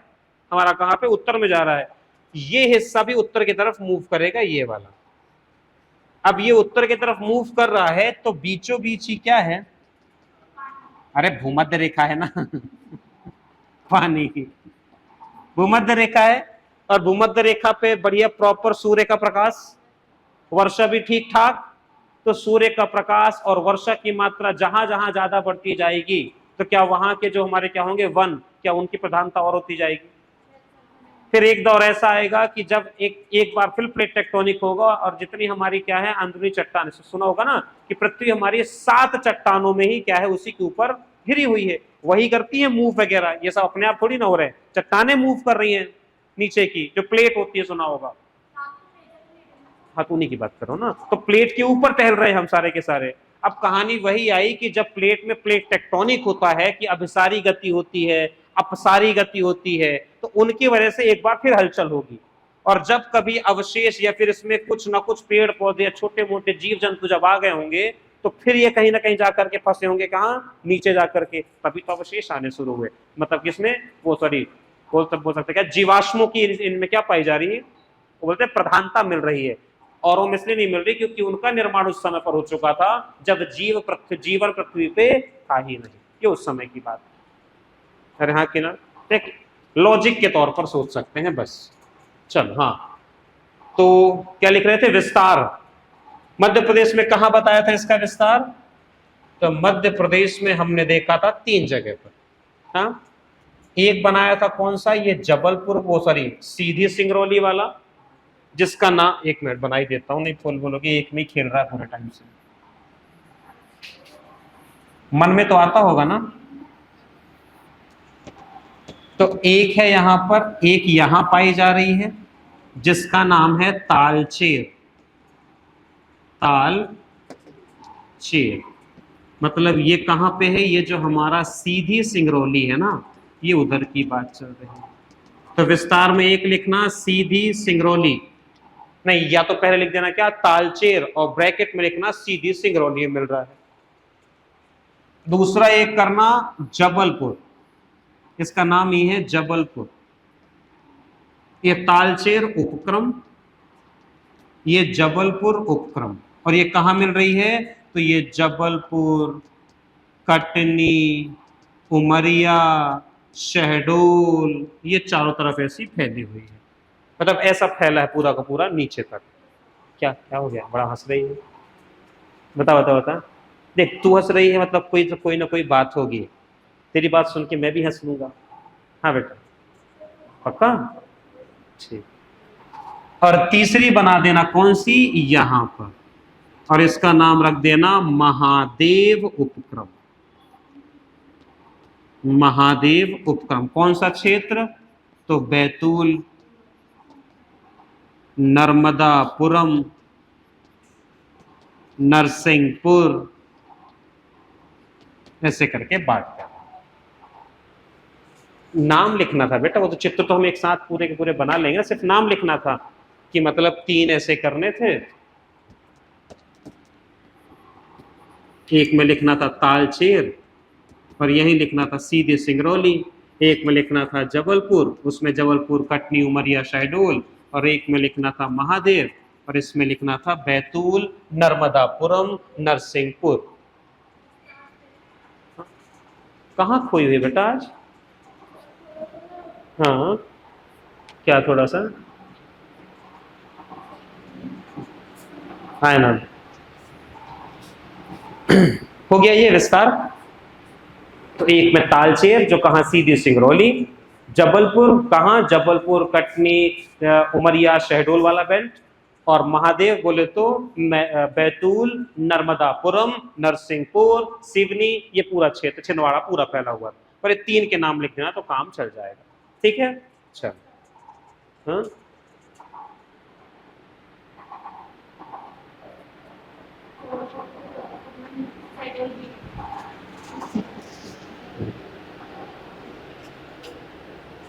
हमारा कहां पे? उत्तर में जा रहा है। ये हिस्सा भी उत्तर की तरफ मूव करेगा, ये वाला। अब ये उत्तर की तरफ मूव कर रहा है तो बीचों बीच ही क्या है? अरे भूमध्य रेखा है ना पानी की भूमध्य रेखा है, और भूमध्य रेखा पे बढ़िया प्रॉपर सूर्य का प्रकाश, वर्षा भी ठीक ठाक। तो सूर्य का प्रकाश और वर्षा की मात्रा जहां जहां ज्यादा बढ़ती जाएगी, तो क्या वहां के जो हमारे क्या होंगे वन, क्या उनकी प्रधानता और होती जाएगी? फिर एक दौर ऐसा आएगा कि जब एक बार फिर प्लेट टेक्टोनिक होगा, और जितनी हमारी क्या है अंदरूनी चट्टान, सुना होगा ना कि पृथ्वी हमारी 7 चट्टानों में ही क्या है, उसी के ऊपर घिरी हुई है, वही करती है मूव वगैरह। ये सब अपने आप थोड़ी ना हो रहे हैं, चट्टाने मूव कर रही हैं। नीचे की जो प्लेट होती है, सुना होगा, हथुनी की बात करो ना, तो प्लेट के ऊपर टहल रहे हैं हम सारे के सारे। अब कहानी वही आई कि जब प्लेट में प्लेट टेक्टोनिक होता है कि अभिसारी गति होती है, अपसारी गति होती है, तो उनकी वजह से एक बार फिर हलचल होगी। और जब कभी अवशेष या फिर इसमें कुछ ना कुछ पेड़ पौधे या छोटे मोटे जीव जंतु जब आ गए होंगे, तो फिर ये कहीं ना कहीं जाकर के फंसे होंगे, कहाँ? नीचे जाकर के। तभी तो अवशेष आने शुरू हुए। मतलब किसमें? वो सॉरी, बोल सकते क्या, जीवाश्मों की इनमें क्या पाई जा रही है? वो बोलते प्रधानता मिल रही है। और वो इसलिए नहीं मिल रही क्योंकि उनका निर्माण उस समय पर हो चुका था जब जीवन पृथ्वी पे था ही नहीं। ये उस समय की बात है। अरे हाँ कि ना, एक लॉजिक के तौर पर सोच सकते हैं बस। चल हाँ, तो क्या लिख रहे थे? विस्तार। मध्य प्रदेश में कहां बताया था इसका विस्तार? तो मध्य प्रदेश में हमने देखा था 3 जगह पर। हाँ, एक बनाया था कौन सा? ये जबलपुर, वो सॉरी सीधी सिंगरौली वाला, जिसका नाम, एक मिनट बनाई देता हूं, नहीं फुल बोलोगे एक में खेल रहा है पूरे टाइम से। मन में तो आता होगा ना। तो एक है यहां पर, एक यहां पाई जा रही है, जिसका नाम है तालचेर, ताल चेर, मतलब ये कहाँ पे है, ये जो हमारा सीधी सिंगरौली है ना, ये उधर की बात चल रही है। तो विस्तार में एक लिखना सीधी सिंगरौली, नहीं या तो पहले लिख देना क्या तालचेर और ब्रैकेट में लिखना सीधी सिंगरौली मिल रहा है। दूसरा एक करना जबलपुर, इसका नाम ही है जबलपुर, ये तालचेर उपक्रम, ये जबलपुर उपक्रम, और ये कहां मिल रही है, तो ये जबलपुर, कटनी, उमरिया, शहडोल, ये चारों तरफ ऐसी फैली हुई है, मतलब ऐसा फैला है पूरा का पूरा नीचे तक। क्या क्या हो गया, बड़ा हंस रही है, बता बता बता। देख तू हंस रही है मतलब कोई ना कोई बात होगी, तेरी बात सुन के मैं भी हंस लूंगा। हाँ बेटा पक्का, ठीक। और तीसरी बना देना कौन सी, यहां पर, और इसका नाम रख देना महादेव उपक्रम। महादेव उपक्रम कौन सा क्षेत्र, तो बैतूल, नर्मदापुरम, नरसिंहपुर, ऐसे करके बांट कर नाम लिखना था बेटा, वो तो चित्र तो हम एक साथ पूरे के पूरे बना लेंगे, सिर्फ नाम लिखना था कि मतलब 3 ऐसे करने थे। एक में लिखना था तालचेर और यही लिखना था सीधे सिंगरौली, एक में लिखना था जबलपुर, उसमें जबलपुर, कटनी, उमरिया, शहडोल, और एक में लिखना था महादेव, और इसमें लिखना था बैतूल, नर्मदापुरम, नरसिंहपुर। कहाँ खोई हुई बेटा आज, हाँ क्या थोड़ा सा है ना, हो गया ये विस्तार। तो एक में तालचेर जो कहाँ सीधी सिंगरौली, जबलपुर कहाँ, जबलपुर, कटनी, उमरिया, शहडोल वाला बेल्ट, और महादेव बोले तो बैतूल, नर्मदापुरम, नरसिंहपुर, सिवनी, ये पूरा क्षेत्र, छिंदवाड़ा पूरा फैला हुआ, पर ये 3 के नाम लिख देना तो काम चल जाएगा, ठीक है। चल हाँ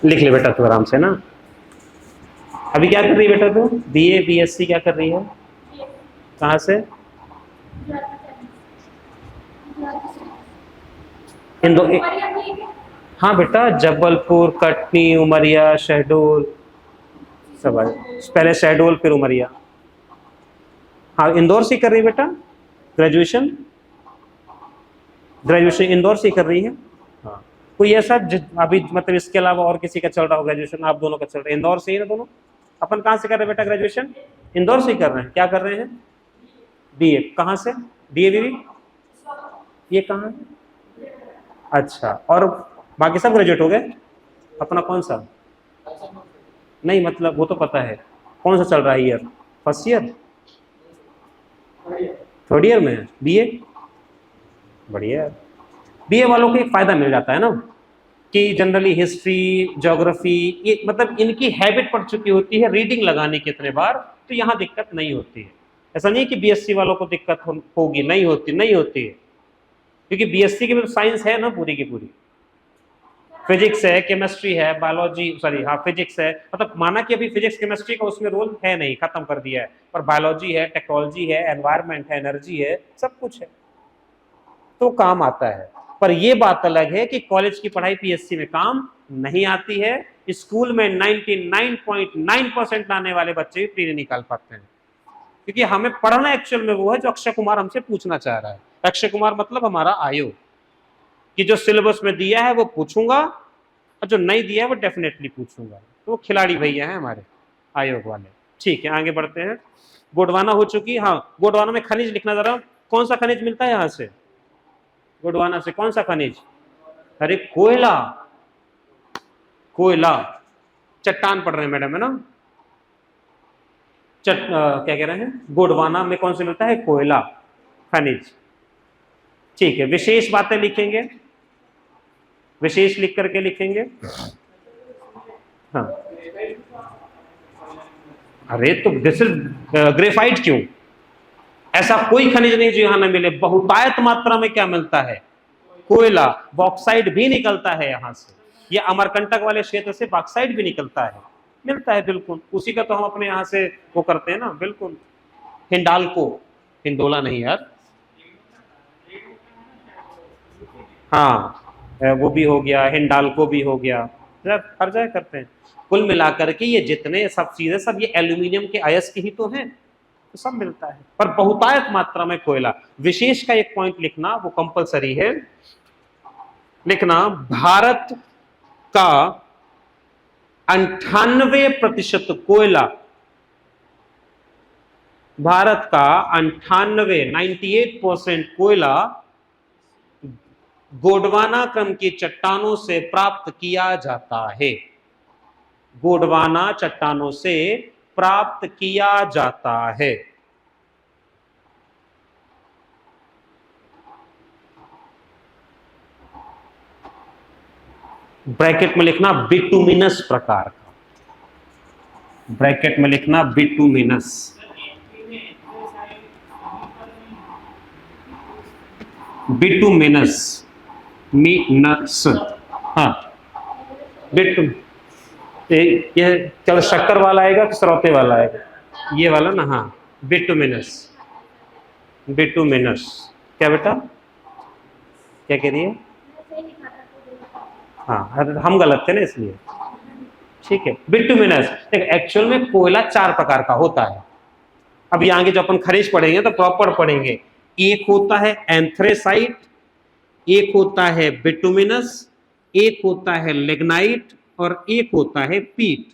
लिख ले बेटा तू आराम से ना। अभी क्या कर रही है बेटा तू, बीए बीएससी क्या कर रही है, कहाँ से, इंदौर। हाँ बेटा जबलपुर, कटनी, उमरिया, शहडोल सब है, पहले शहडोल फिर उमरिया। हाँ इंदौर से कर रही है बेटा, ग्रेजुएशन, ग्रेजुएशन इंदौर से कर रही है। हाँ कोई ऐसा अभी मतलब इसके अलावा और किसी का चल रहा हो ग्रेजुएशन, आप दोनों का चल रहा है, इंदौर से ही ना दोनों। अपन कहाँ से कर रहे हैं बेटा ग्रेजुएशन, इंदौर से ही कर रहे हैं, क्या कर रहे हैं, बीए, कहाँ से, डीएवी, ये कहाँ है, अच्छा, और बाकी सब ग्रेजुएट हो गए, अपना कौन सा, नहीं मतलब वो तो पता है, कौन सा चल रहा है year, first year, third year में है बीए, बढ़िया। बीए वालों को एक फायदा मिल जाता है ना कि जनरली हिस्ट्री, ज्योग्राफी, ये मतलब इनकी हैबिट पड़ चुकी होती है रीडिंग लगाने की इतने बार, तो यहाँ दिक्कत नहीं होती है। ऐसा नहीं कि बीएससी वालों को दिक्कत होगी, नहीं होती, नहीं होती है, क्योंकि बीएससी की भी साइंस है ना पूरी की पूरी, फिजिक्स है, केमिस्ट्री है, बायोलॉजी, सॉरी हाँ फिजिक्स है, मतलब माना कि अभी फिजिक्स केमिस्ट्री का उसमें रोल है नहीं, खत्म कर दिया है, पर बायोलॉजी है, टेक्नोलॉजी है, एनवायरमेंट है, एनर्जी है, सब कुछ है, तो काम आता है। पर यह बात अलग है कि कॉलेज की पढ़ाई पीएससी में काम नहीं आती है। स्कूल में 99.9% लाने वाले बच्चे भी प्री नहीं निकाल पाते हैं, क्योंकि हमें पढ़ना एक्चुअल में वो है जो अक्षय कुमार हमसे पूछना चाह रहा है। अक्षय कुमार मतलब हमारा आयोग, कि जो सिलेबस में दिया है वो पूछूंगा और जो नहीं दिया है वो डेफिनेटली पूछूंगा, तो वो खिलाड़ी भैया हैं हमारे आयोग वाले। ठीक है आगे बढ़ते हैं। गोंडवाना हो चुकी, हाँ गोंडवाना में खनिज लिखना जरा, कौन सा खनिज मिलता है यहाँ से, गोंडवाना से कौन सा खनिज, अरे कोयला, कोयला, चट्टान पढ़ रहे हैं मैडम है ना, क्या कह रहे हैं, गोंडवाना में कौन से मिलता है, कोयला खनिज। ठीक है विशेष बातें लिखेंगे, विशेष लिख करके लिखेंगे। हाँ अरे तो दिस इज ग्रेफाइट क्यों, ऐसा कोई खनिज नहीं जो यहां न मिले। बहुतायत मात्रा में क्या मिलता है? कोयला। बॉक्साइड भी निकलता है यहां से, ये अमरकंटक वाले क्षेत्र से बॉक्साइड भी निकलता है, मिलता है बिल्कुल। उसी का तो हम अपने यहां से वो करते हैं ना, बिल्कुल। हिंडाल्को, हिंडोला नहीं यार, हाँ वो भी हो गया, हिंडाल्को भी हो गया, हर जगह करते हैं। कुल मिलाकर के ये जितने सब चीजें, सब ये एल्यूमिनियम के अयस्क ही तो हैं, तो सब मिलता है, पर बहुतायत मात्रा में कोयला। विशेष का एक पॉइंट लिखना, वो कंपलसरी है लिखना, भारत का 98% कोयला, भारत का 98% कोयला गोंडवाना क्रम की चट्टानों से प्राप्त किया जाता है। गोंडवाना चट्टानों से प्राप्त किया जाता है। ब्रैकेट में लिखना बिटुमिनस प्रकार का, ब्रैकेट में लिखना बिटुमिनस। बिटुमिनस, मीनस, हाँ बिटु, ये चलो शक्कर वाला आएगा कि सरौते वाला आएगा? ये वाला ना, हाँ बिटुमिनस, बिटुमिनस। क्या बेटा, क्या कह रही है? हाँ हम गलत थे ना इसलिए, ठीक है। बिटुमिनस, एक्चुअल में कोयला 4 प्रकार का होता है। अब यहाँ के जो अपन खनिज पढ़ेंगे तो प्रॉपर पढ़ेंगे। एक होता है एंथ्रेसाइट, एक होता है बिटुमिनस, एक होता है लिग्नाइट, और एक होता है पीट।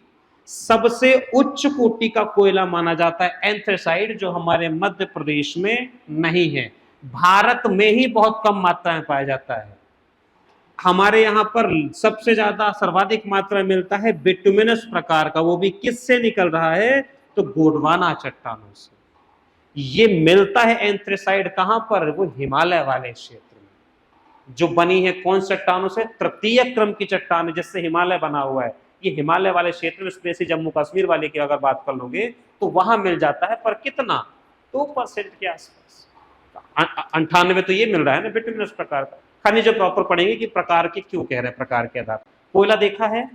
सबसे उच्च कोटि का कोयला माना जाता है एंथ्रेसाइट, जो हमारे मध्य प्रदेश में नहीं है, भारत में ही बहुत कम मात्रा में पाया जाता है। हमारे यहाँ पर सबसे ज्यादा सर्वाधिक मात्रा में मिलता है बिटुमिनस प्रकार का, वो भी किससे निकल रहा है? तो गोंडवाना चट्टानों से। ये मिलता है एंथ्रेसाइड कहां पर? वो हिमालय वाले क्षेत्र में, जो बनी है कौन चट्टानों से? तृतीय क्रम की चट्टान, जिससे हिमालय बना हुआ है। ये हिमालय वाले क्षेत्र में, स्पेशली जम्मू कश्मीर वाले की अगर बात कर लोगे तो वहां मिल जाता है, पर कितना? 2% के आसपास। 98 तो ये मिल रहा है ना बिटुमिनस प्रकार का। खनिज जो प्रॉपर पढ़ेंगे कि प्रकार के क्यों कह रहे हैं, प्रकार के आधार। कोयला देखा है?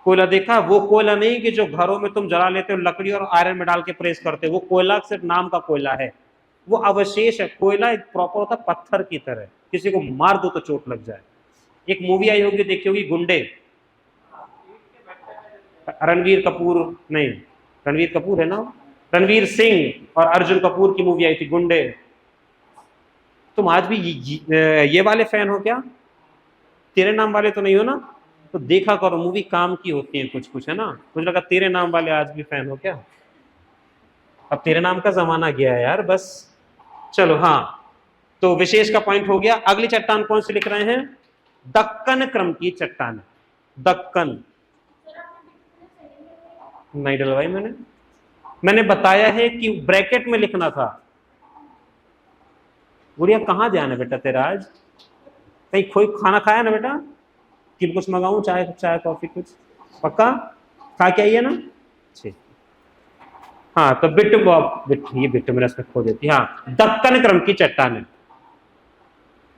कोयला देखा? वो कोयला नहीं कि जो घरों में तुम जला लेते हो लकड़ी और आयरन में डाल के प्रेस करते हो, वो कोयला सिर्फ नाम का कोयला है, वो अवशेष है। कोयला एक प्रॉपर होता है पत्थर की तरह, किसी को मार दो तो चोट लग जाए। एक मूवी आई होगी, देखी होगी, गुंडे, रणवीर कपूर, नहीं रणवीर कपूर है ना, रणवीर सिंह और अर्जुन कपूर की मूवी आई थी गुंडे। तुम आज भी ये वाले फैन हो क्या? तेरे नाम वाले तो नहीं हो ना? तो देखा करो, मूवी काम की होती है कुछ कुछ, है ना। मुझे लगा तेरे नाम वाले आज भी फैन हो क्या? अब तेरे नाम का जमाना गया है यार, बस। चलो हाँ, तो विशेष का पॉइंट हो गया। अगली चट्टान कौन सी लिख रहे हैं? दक्कन क्रम की चट्टान। दक्कन नहीं डलवाई मैंने बताया है कि ब्रैकेट में लिखना था। गुड़िया कहाँ ध्यान है बेटा तेरा आज? कहीं कोई खाना खाया ना बेटा? कि कुछ मंगाऊं, चाय चाय कॉफी कुछ? पक्का खा के आइए ना। ठीक, हाँ तो ये बिटुमिनस में खो देती है। हाँ, दक्कन क्रम की चट्टान।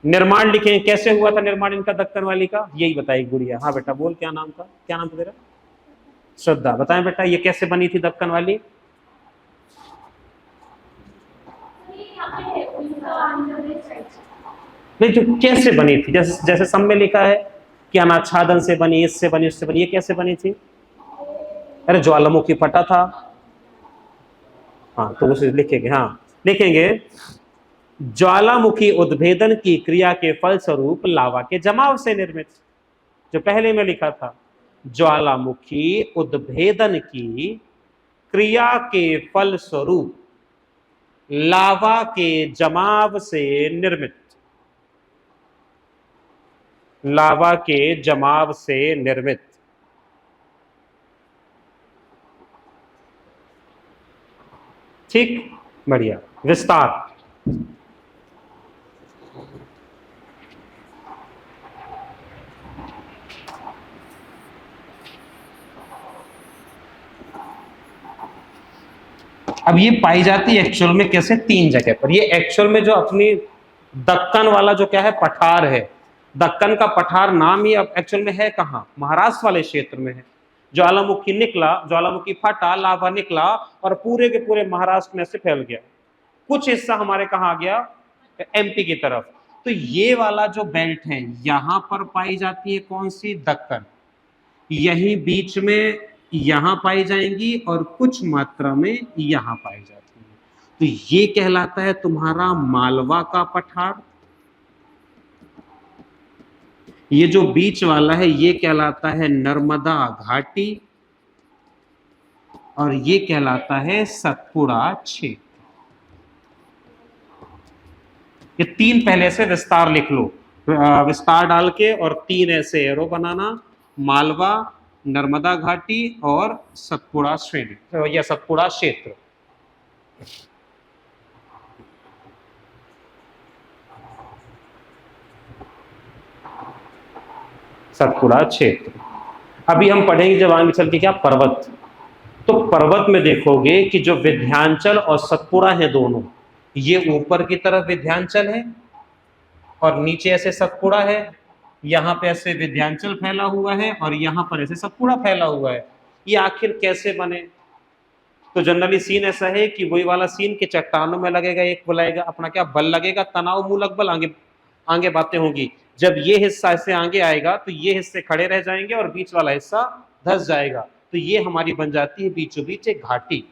निर्माण लिखे, कैसे हुआ था निर्माण इनका दक्कन वाली का, यही बताई गुड़िया। हाँ बेटा बोल, क्या नाम था, क्या नाम था तेरा? श्रद्धा। बताएं बेटा ये कैसे बनी थी दक्कन वाली? नहीं, जो कैसे बनी थी, जैसे जैसे सब में लिखा है कि अनाच्छादन से बनी, इससे बनी, उससे बनी, ये कैसे बनी थी? अरे ज्वालामुखी फटा था। हाँ तो उसे लिखेंगे, हाँ लिखेंगे, ज्वालामुखी उद्भेदन की क्रिया के फलस्वरूप लावा के जमाव से निर्मित। जो पहले में लिखा था, ज्वालामुखी उद्भेदन की क्रिया के फलस्वरूप लावा के जमाव से निर्मित, लावा के जमाव से निर्मित। ठीक, बढ़िया। विस्तार, अब ये पाई जाती है एक्चुअल में कैसे, 3 जगह पर। ये एक्चुअल में जो अपनी दक्कन वाला जो क्या है पठार है, दक्कन का पठार नाम ही अब एक्चुअल में है कहाँ, महाराष्ट्र वाले क्षेत्र में है। ज्वालामुखी निकला, ज्वालामुखी फटा, लावा निकला और पूरे के पूरे महाराष्ट्र में से फैल गया। कुछ हिस्सा हमारे कहाँ आ गया, एमपी की तरफ। तो ये वाला जो बेल्ट है यहां पर पाई जाती है कौन सी, दक्कन। यही बीच में यहां पाई जाएंगी और कुछ मात्रा में यहां पाई जाती है। तो ये कहलाता है तुम्हारा मालवा का पठार। ये जो बीच वाला है ये कहलाता है नर्मदा घाटी और ये कहलाता है सतपुड़ा क्षेत्र। ये 3 पहले से विस्तार लिख लो, विस्तार डाल के, और 3 ऐसे एरो बनाना, मालवा, नर्मदा घाटी और सतपुड़ा श्रेणी या सतपुड़ा क्षेत्र। सतपुड़ा क्षेत्र। अभी हम पढ़ेंगे जब आगे चल के क्या, पर्वत। तो पर्वत में देखोगे कि जो विंध्याचल और सतपुड़ा है दोनों, ये ऊपर की तरफ विंध्याचल है और नीचे ऐसे सतपुड़ा है। यहाँ पे ऐसे विंध्याचल फैला हुआ है और यहाँ पर ऐसे सतपुड़ा फैला हुआ है। ये आखिर कैसे बने? तो जनरली सीन ऐसा है कि वही वाला सीन के चट्टानों में लगेगा, एक बुलाएगा अपना क्या बल लगेगा, तनाव मूलक बल, आगे आगे बातें होंगी। जब ये हिस्सा ऐसे आगे आएगा तो ये हिस्से खड़े रह जाएंगे और बीच वाला हिस्सा धंस जाएगा। तो ये हमारी बन जाती है बीचों बीच एक घाटी,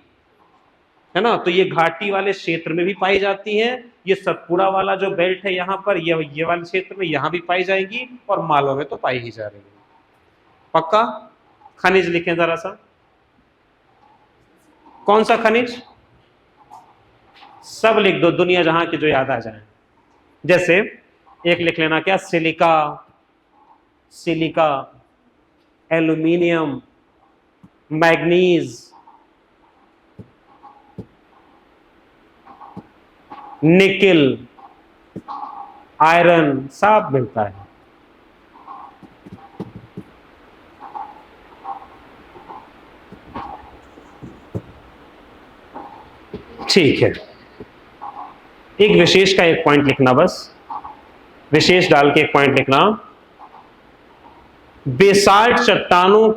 है ना। तो ये घाटी वाले क्षेत्र में भी पाई जाती है। ये सतपुड़ा वाला जो बेल्ट है यहाँ पर, ये वाले क्षेत्र में यहाँ भी पाई जाएंगी और मालवा में तो पाई ही जा रही है। पक्का? खनिज लिखें जरा सा, कौन सा खनिज? सब लिख दो दुनिया जहां के जो याद आ जाए। जैसे एक लिख लेना क्या, silica, silica, aluminium, manganese, nickel, iron, सब मिलता है। ठीक है, एक विशेष का एक पॉइंट लिखना, बस विशेष डाल के एक पॉइंट लिखना। बेसाल्ट चट्टानों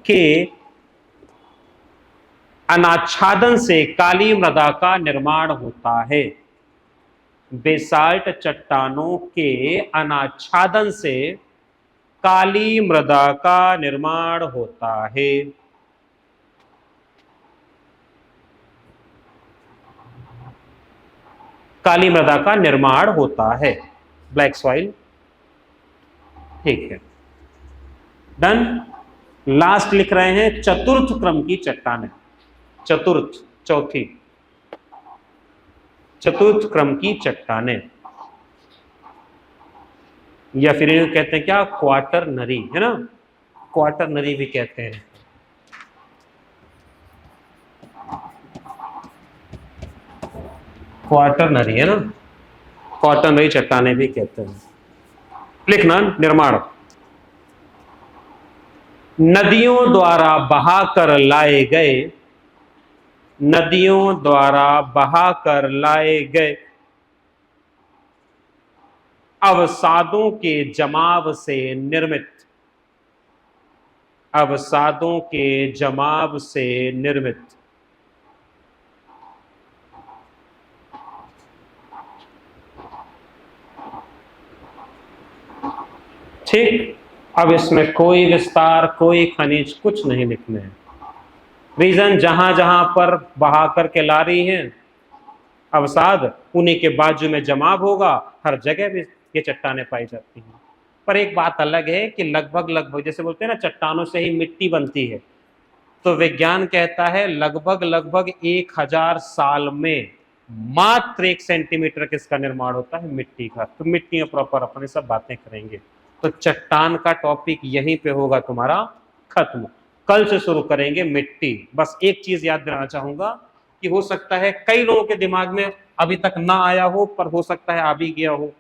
के अनाच्छादन से काली मृदा का निर्माण होता है। बेसाल्ट चट्टानों के अनाच्छादन से काली मृदा का निर्माण होता है। काली मृदा का निर्माण होता है, ब्लैक सॉइल। ठीक है, डन। लास्ट लिख रहे हैं चतुर्थ क्रम की चट्टानें, चतुर्थ, चौथी, चतुर्थ क्रम की चट्टानें, या फिर कहते हैं क्या, क्वाटरनरी, है ना, क्वाटरनरी भी कहते हैं। क्वाटरनरी है ना, क्वाटरनरी चट्टानें भी कहते हैं। लिखना निर्माण, नदियों द्वारा बहाकर लाए गए, नदियों द्वारा बहाकर लाए गए अवसादों के जमाव से निर्मित, अवसादों के जमाव से निर्मित। ठीक, अब इसमें कोई विस्तार, कोई खनिज, कुछ नहीं लिखने हैं। रीजन, जहां जहां पर बहा करके ला रही हैं अवसाद, उन्हीं के बाजू में जमाव होगा, हर जगह भी ये चट्टानें पाई जाती हैं। पर एक बात अलग है कि लगभग लगभग जैसे बोलते हैं ना, चट्टानों से ही मिट्टी बनती है, तो विज्ञान कहता है लगभग लगभग 1000 साल में मात्र 1 सेंटीमीटर किसका निर्माण होता है, मिट्टी का। तो मिट्टी में प्रॉपर अपने सब बातें करेंगे। तो चट्टान का टॉपिक यहीं पे होगा तुम्हारा खत्म। कल से शुरू करेंगे मिट्टी। बस एक चीज याद दिलाना चाहूंगा कि हो सकता है कई लोगों के दिमाग में अभी तक ना आया हो, पर हो सकता है आ भी गया हो।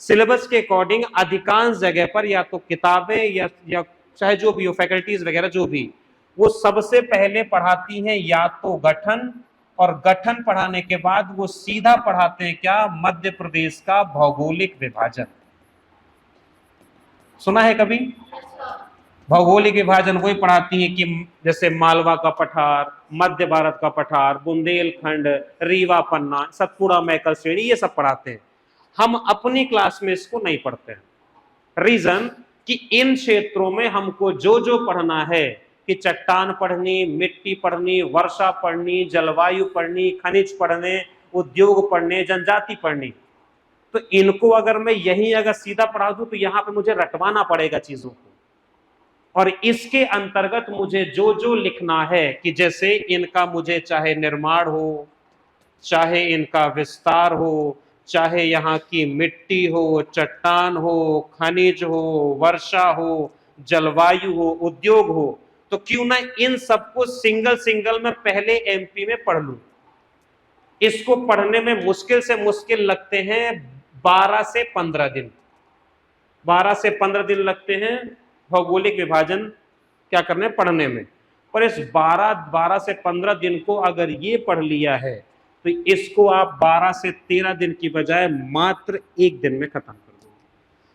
सिलेबस के अकॉर्डिंग अधिकांश जगह पर या तो किताबें या चाहे जो भी हो, फैकल्टीज वगैरह जो भी, वो सबसे पहले पढ़ाती हैं या तो गठन, और गठन पढ़ाने के बाद वो सीधा पढ़ाते हैं क्या, मध्य प्रदेश का भौगोलिक विभाजन। सुना है कभी? भौगोलिक विभाजन वही पढ़ाती है कि जैसे मालवा का पठार, मध्य भारत का पठार, बुंदेलखंड, रीवा, पन्ना, सतपुड़ा, मैकल श्रेणी, ये सब पढ़ाते हैं। हम अपनी क्लास में इसको नहीं पढ़ते हैं। रीजन कि इन क्षेत्रों में हमको जो जो पढ़ना है कि चट्टान पढ़नी, मिट्टी पढ़नी, वर्षा पढ़नी, जलवायु पढ़नी, खनिज पढ़ने, उद्योग पढ़ने, जनजाति पढ़नी, तो इनको अगर मैं यही अगर सीधा पढ़ा दूं तो यहां पे मुझे रटवाना पड़ेगा चीजों को। और इसके अंतर्गत मुझे जो जो लिखना है कि जैसे इनका मुझे चाहे निर्माण हो, चाहे इनका विस्तार हो, चाहे यहाँ की मिट्टी हो, चट्टान हो, खनिज हो, वर्षा हो, जलवायु हो, उद्योग हो, तो क्यों ना इन सबको सिंगल सिंगल में पहले एमपी में पढ़ लूं। इसको पढ़ने में मुश्किल से मुश्किल लगते हैं 12 से 15 दिन। 12 से 15 दिन लगते हैं भौगोलिक विभाजन क्या करने, पढ़ने में। पर इस 12 से 15 दिन को अगर ये पढ़ लिया है तो इसको आप 12 से 13 दिन की बजाय मात्र 1 दिन में खत्म कर दोगे,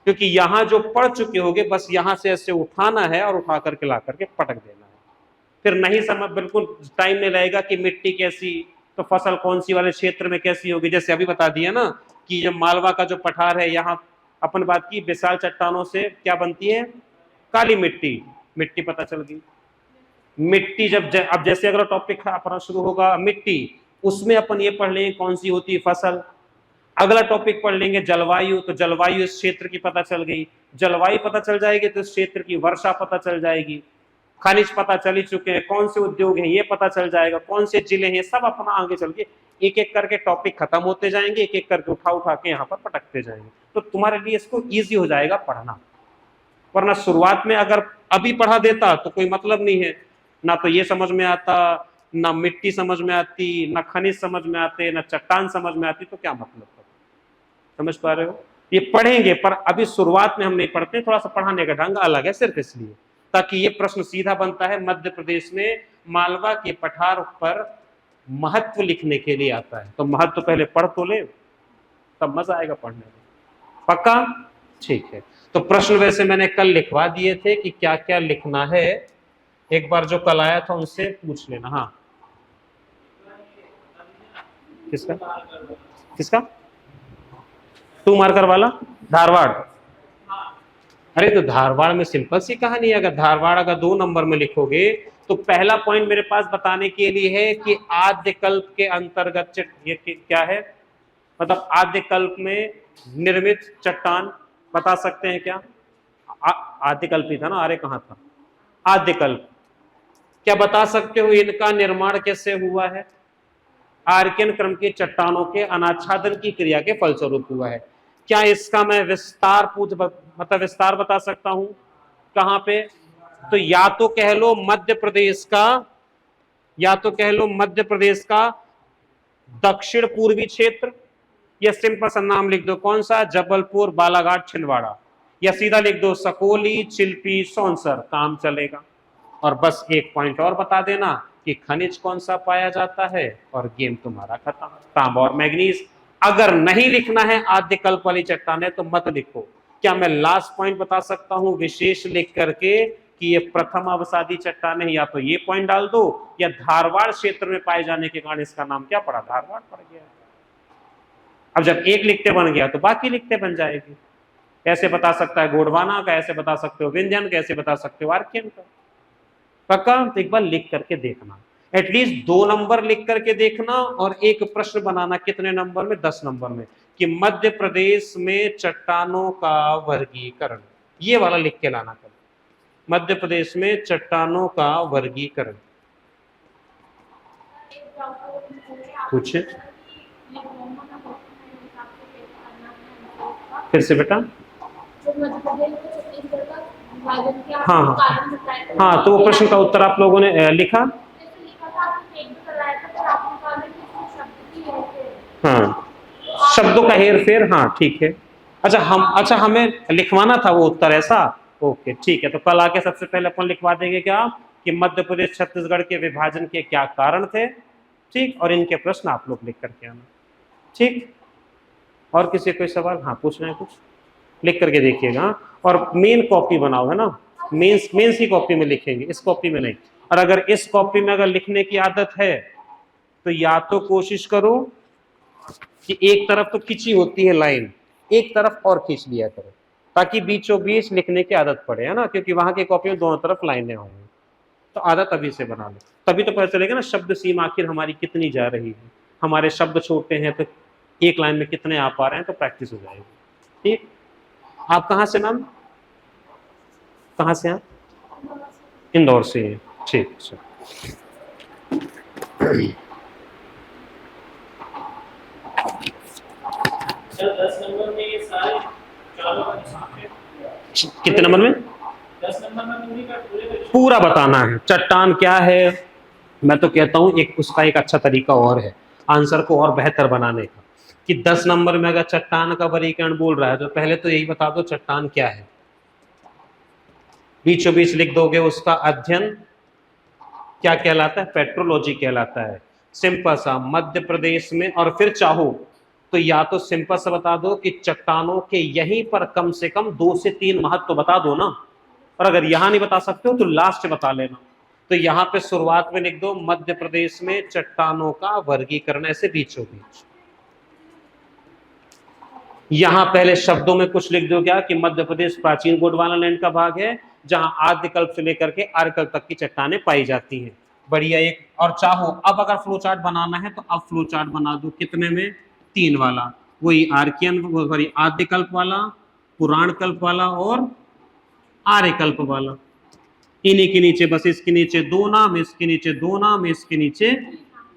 क्योंकि यहां जो पढ़ चुके होगे बस यहां से ऐसे उठाना है और उठा करके ला करके पटक देना है। फिर नहीं समझ, बिल्कुल टाइम नहीं लगेगा कि मिट्टी कैसी, तो फसल कौन सी वाले क्षेत्र में कैसी होगी। जैसे अभी बता दिया ना कि जब मालवा का जो पठार है, यहाँ अपन बात की विशाल चट्टानों से क्या बनती है, काली मिट्टी, मिट्टी पता चल गई। मिट्टी जब अब जैसे अगर टॉपिक अपना शुरू होगा मिट्टी, उसमें अपन ये पढ़ लेंगे कौन सी होती है फसल। अगला टॉपिक पढ़ लेंगे जलवायु, तो जलवायु इस क्षेत्र की पता चल गई। जलवायु पता चल जाएगी तो इस क्षेत्र की वर्षा पता चल जाएगी। खनिज पता चल ही चुके हैं, कौन से उद्योग हैं ये पता चल जाएगा, कौन से जिले हैं, सब अपना आगे चल के एक एक करके टॉपिक खत्म होते जाएंगे, एक एक करके उठा उठा के यहाँ पर पटकते जाएंगे। तो तुम्हारे लिए इसको ईजी हो जाएगा पढ़ना। वरना शुरुआत में अगर अभी पढ़ा देता तो कोई मतलब नहीं है, ना तो ये समझ में आता, ना मिट्टी समझ में आती, ना खनिज समझ में आते, ना चट्टान समझ में आती, तो क्या मतलब था। समझ पा रहे हो? ये पढ़ेंगे पर अभी शुरुआत में हम नहीं पढ़ते, थोड़ा सा पढ़ाने का ढंग अलग है सिर्फ इसलिए ताकि ये प्रश्न सीधा बनता है मध्य प्रदेश में मालवा के पठार पर महत्व लिखने के लिए आता है। तो महत्व पहले पढ़ तो ले, तब मजा आएगा पढ़ने में। पक्का? ठीक है। तो प्रश्न वैसे मैंने कल लिखवा दिए थे कि क्या क्या लिखना है, एक बार जो कल आया था उनसे पूछ लेना। हाँ, किसका किसका 2 मार्कर वाला? धारवाड़? अरे तो धारवाड़ में सिंपल सी कहानी है। अगर धारवाड़ अगर 2 नंबर में लिखोगे तो पहला पॉइंट मेरे पास बताने के लिए है कि आद्यकल्प के अंतर्गत ये क्या है, मतलब आद्यकल्प में निर्मित चट्टान बता सकते हैं क्या? आद्यकल्प ही था ना, अरे कहां था आद्यकल्प। क्या बता सकते हो इनका निर्माण कैसे हुआ है? आर्कियन क्रम की चट्टानों के अनाच्छादन की क्रिया के फलस्वरूप हुआ है। क्या इसका मैं विस्तार मतलब विस्तार बता सकता हूं? कहां पे? तो या तो कह लो मध्य प्रदेश का, या तो कह लो मध्य प्रदेश का दक्षिण पूर्वी क्षेत्र, या सिंपल सा नाम लिख दो कौन सा, जबलपुर, बालाघाट, छिंदवाड़ा, या सीधा लिख दो सकौली, चिल्पी, सौंसर, काम चलेगा। और बस एक पॉइंट और बता देना कि खनिज कौन सा पाया जाता है और गेम तुम्हारा खत्म। तांबा और मैग्नीज। अगर नहीं लिखना है आद्यकल्प वाली चट्टानें तो मत लिखो। क्या मैं लास्ट पॉइंट बता सकता हूं विशेष लिख करके कि ये प्रथम अवसादी चट्टानें, या तो ये पॉइंट डाल दो, या धारवाड़ क्षेत्र में पाए जाने के कारण इसका नाम क्या पड़ा, धारवाड़ पड़ गया। अब जब एक लिखते बन गया तो बाकी लिखते बन जाएगी। कैसे बता सकता है गोंडवाना का, ऐसे बता सकते हो विंध्यन, कैसे बता सकते हो आर्कियन का। पक्का? तो एक बार लिख करके देखना, एटलीस्ट 2 नंबर लिख करके देखना, और एक प्रश्न बनाना कितने नंबर में, 10 नंबर में, कि मध्य प्रदेश में चट्टानों का वर्गीकरण, ये वाला लिख के लाना कल। मध्य प्रदेश में चट्टानों का वर्गीकरण। पूछे फिर से बेटा। हाँ हाँ, तो वो प्रश्न का उत्तर आप लोगों ने लिखा? हाँ, शब्दों का हेर फेर, हाँ ठीक है। अच्छा हमें लिखवाना था वो उत्तर, ऐसा? ओके ठीक है। तो कल आके सबसे पहले अपन लिखवा देंगे क्या, कि मध्य प्रदेश छत्तीसगढ़ के विभाजन के क्या कारण थे, ठीक, और इनके प्रश्न आप लोग लिख करके आना, ठीक। और किसी कोई सवाल? हाँ, पूछना है कुछ, लिख करके देखिएगा। और मेन कॉपी बनाओ, है ना, मेंस की कॉपी में लिखेंगे, इस कॉपी में नहीं। और अगर इस कॉपी में अगर लिखने की आदत है तो या तो कोशिश करो कि एक तरफ तो खींची होती है लाइन, एक तरफ और खींच लिया करो, ताकि बीचों बीच लिखने की आदत पड़े, है ना, क्योंकि वहां की कॉपी में दोनों तरफ लाइनें होंगी। तो आदत अभी से बना लो, तभी तो पता चलेगा ना शब्द सीमा आखिर हमारी कितनी जा रही है। हमारे शब्द छोटे हैं तो एक लाइन में कितने आ पा रहे हैं, तो प्रैक्टिस हो जाएगी, ठीक। आप कहाँ से मैम? कहाँ से आप? इंदौर से, ठीक। सर 10 नंबर में ये सारे कितने नंबर में? 10 नंबर में पूरी का पूरा बताना है। चट्टान क्या है, मैं तो कहता हूं एक उसका एक अच्छा तरीका और है आंसर को और बेहतर बनाने का, कि 10 नंबर में अगर चट्टान का वर्गीकरण बोल रहा है तो पहले तो यही बता दो चट्टान क्या है, बीचों बीच लिख दोगे उसका अध्ययन क्या कहलाता है, पेट्रोलॉजी कहलाता है। सिंपल सा, मध्य प्रदेश में, और फिर चाहो तो या तो सिंपल सा बता दो कि चट्टानों के यहीं पर कम से कम 2 से 3 महत्व तो बता दो ना, और अगर यहां नहीं बता सकते हो तो लास्ट बता लेना। तो यहां पे शुरुआत में लिख दो मध्य प्रदेश में चट्टानों का वर्गीकरण, ऐसे बीचों बीच। यहां पहले शब्दों में कुछ लिख दो क्या, कि मध्य प्रदेश प्राचीन गोंडवाना लैंड का भाग है जहां आद्यकल्प से लेकर के आर्यकल्प तक की चट्टानें पाई जाती हैं। बढ़िया। एक और चाहो अब अगर फ्लो चार्ट बनाना है तो अब फ्लो चार्ट बना दो, कितने में? 3 वाला, वही आर्कियन, सॉरी आद्यकल्प वाला, पुराण कल्प वाला और आर्यकल्प वाला। इन्हीं के नीचे बस, इसके नीचे 2 नाम, इसके नीचे 2 नाम, इसके नीचे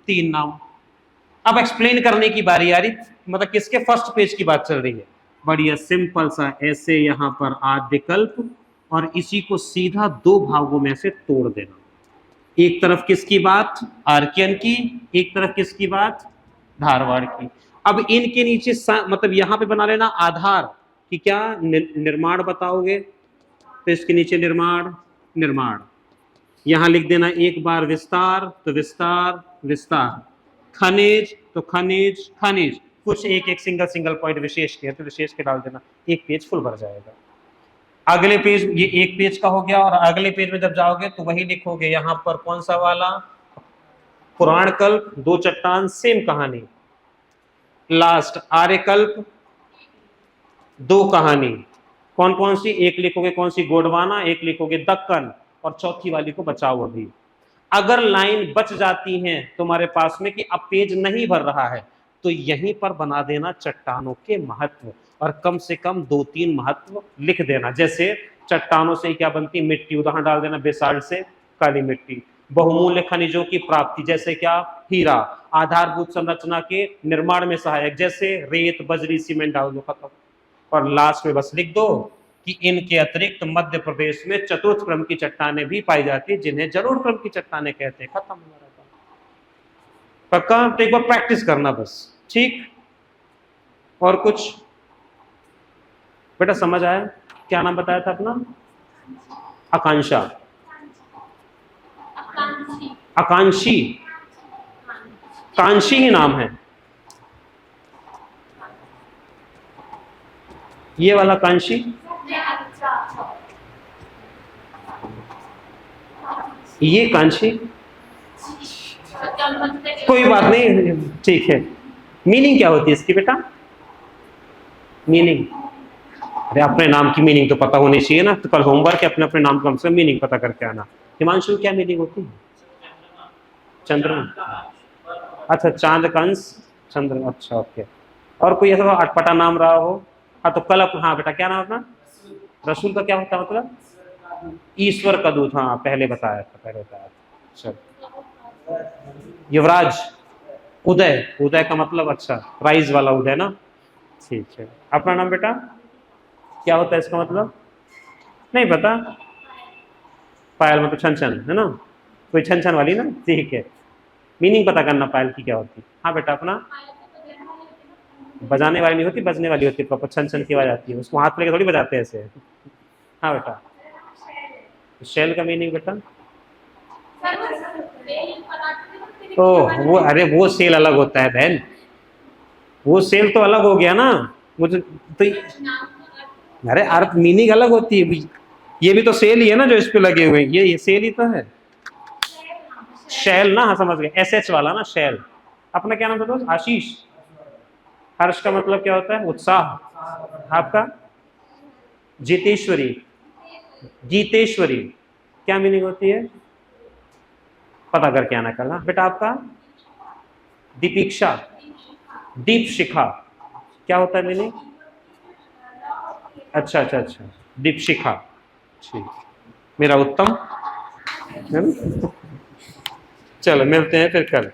3 नाम। अब एक्सप्लेन करने की बारी आ रही, मतलब किसके फर्स्ट पेज की बात चल रही है। बढ़िया सिंपल सा, ऐसे यहां पर आद्यकल्प, और इसी को सीधा 2 भागों में से तोड़ देना। एक तरफ किसकी बात? आर्कियन की, एक तरफ किसकी बात? धारवाड़ की। अब इनके नीचे मतलब यहां पे बना लेना आधार कि क्या निर्माण बताओगे, तो इसके नीचे निर्माण, निर्माण। यहां लिख देना एक बार विस्तार, तो विस्तार विस्तार। खनिज तो खनिज खनिज। कुछ एक एक सिंगल पॉइंट विशेष के, तो विशेष के डाल देना, एक पेज फुल भर जाएगा। अगले पेज, ये एक पेज का हो गया, और अगले पेज में जब जाओगे तो वही लिखोगे यहां पर कौन सा वाला, पुराण कल्प, 2 चट्टान, सेम कहानी। लास्ट आर्यकल्प, 2 कहानी, कौन कौन सी? एक लिखोगे कौन सी, गोंडवाना, एक लिखोगे दक्कन, और चौथी वाली को बचाओ अभी। अगर लाइन बच जाती है तुम्हारे पास में कि अब पेज नहीं भर रहा है, तो यहीं पर बना देना चट्टानों के महत्व, और कम से कम 2-3 महत्व लिख देना। जैसे चट्टानों से क्या बनती? मिट्टी, उदाहरण डाल देना बेसाल्ट से काली मिट्टी। बहुमूल्य खनिजों की प्राप्ति, जैसे क्या? हीरा। आधारभूत संरचना के निर्माण में सहायक, जैसे रेत, बजरी, सीमेंट, डाल दो, खत्म। और लास्ट में बस लिख दो कि इनके अतिरिक्त मध्य प्रदेश में चतुर्थ क्रम की चट्टानें भी पाई जाती है, जिन्हें जलोढ़ क्रम की चट्टानें कहते हैं। खत्म हमारा काम। पक्का? तो एक बार प्रैक्टिस करना बस, ठीक। और कुछ बेटा समझ आया? क्या नाम बताया था अपना? आकांक्षा, आकांक्षी, कांशी ही नाम है ये वाला, कांशी। ये कांशी, कोई बात नहीं, ठीक है। मीनिंग क्या होती है इसकी बेटा? मीनिंग, अरे अपने नाम की मीनिंग तो पता होनी चाहिए ना, तो कल होमवर्क है, अपने अपने नाम कम से मीनिंग पता करके आना। हिमांशु, क्या मीनिंग होती है? चंद्रमा, अच्छा, चांद का अंश, चंद्र, अच्छा, ओके। और कोई ऐसा अटपटा नाम रहा हो? हाँ तो कल हाँ बेटा, क्या नाम अपना? रसूल का क्या होता है मतलब? ईश्वर का दूत, हाँ पहले बताया था, पहले बताया था। चल, युवराज, उदय, उदय का मतलब, अच्छा राइज वाला उदय ना, ठीक है। अपना नाम बेटा क्या होता है इसका मतलब? नहीं पता? पायल मतलब छन छन, है ना, कोई छन छन वाली ना, ठीक है। मीनिंग पता करना पायल की क्या होती। हाँ बेटा अपना? बजाने वाली नहीं होती, बजने वाली होती है, प्रॉपर छन छन की आवाज आती है, उसको हाथ में लेकर थोड़ी बजाते हैं ऐसे। हाँ बेटा, शैल का मीनिंग बेटा? ओह वो, अरे वो सेल अलग होता है बहन, वो सेल तो अलग हो गया ना। मुझे तो, अरे अर्थ मीनिंग अलग होती है। ये भी तो सेल ही है ना जो इस पे लगे हुए हैं, ये सेल ही तो है। शैल ना, हाँ समझ गए, एस एच वाला ना, शैल। अपना क्या नाम था दोस्त? आशीष। हर्ष का मतलब क्या होता है? उत्साह। आपका? जितेश्वरी, गीतेश्वरी, क्या मीनिंग होती है? पता करके आना कल। हाँ बेटा आपका? दीपिक्षा, दीप शिखा, क्या होता है मीनिंग? अच्छा अच्छा अच्छा, दीप शिखा, ठीक, मेरा उत्तम है ना? चलो मिलते हैं फिर कल।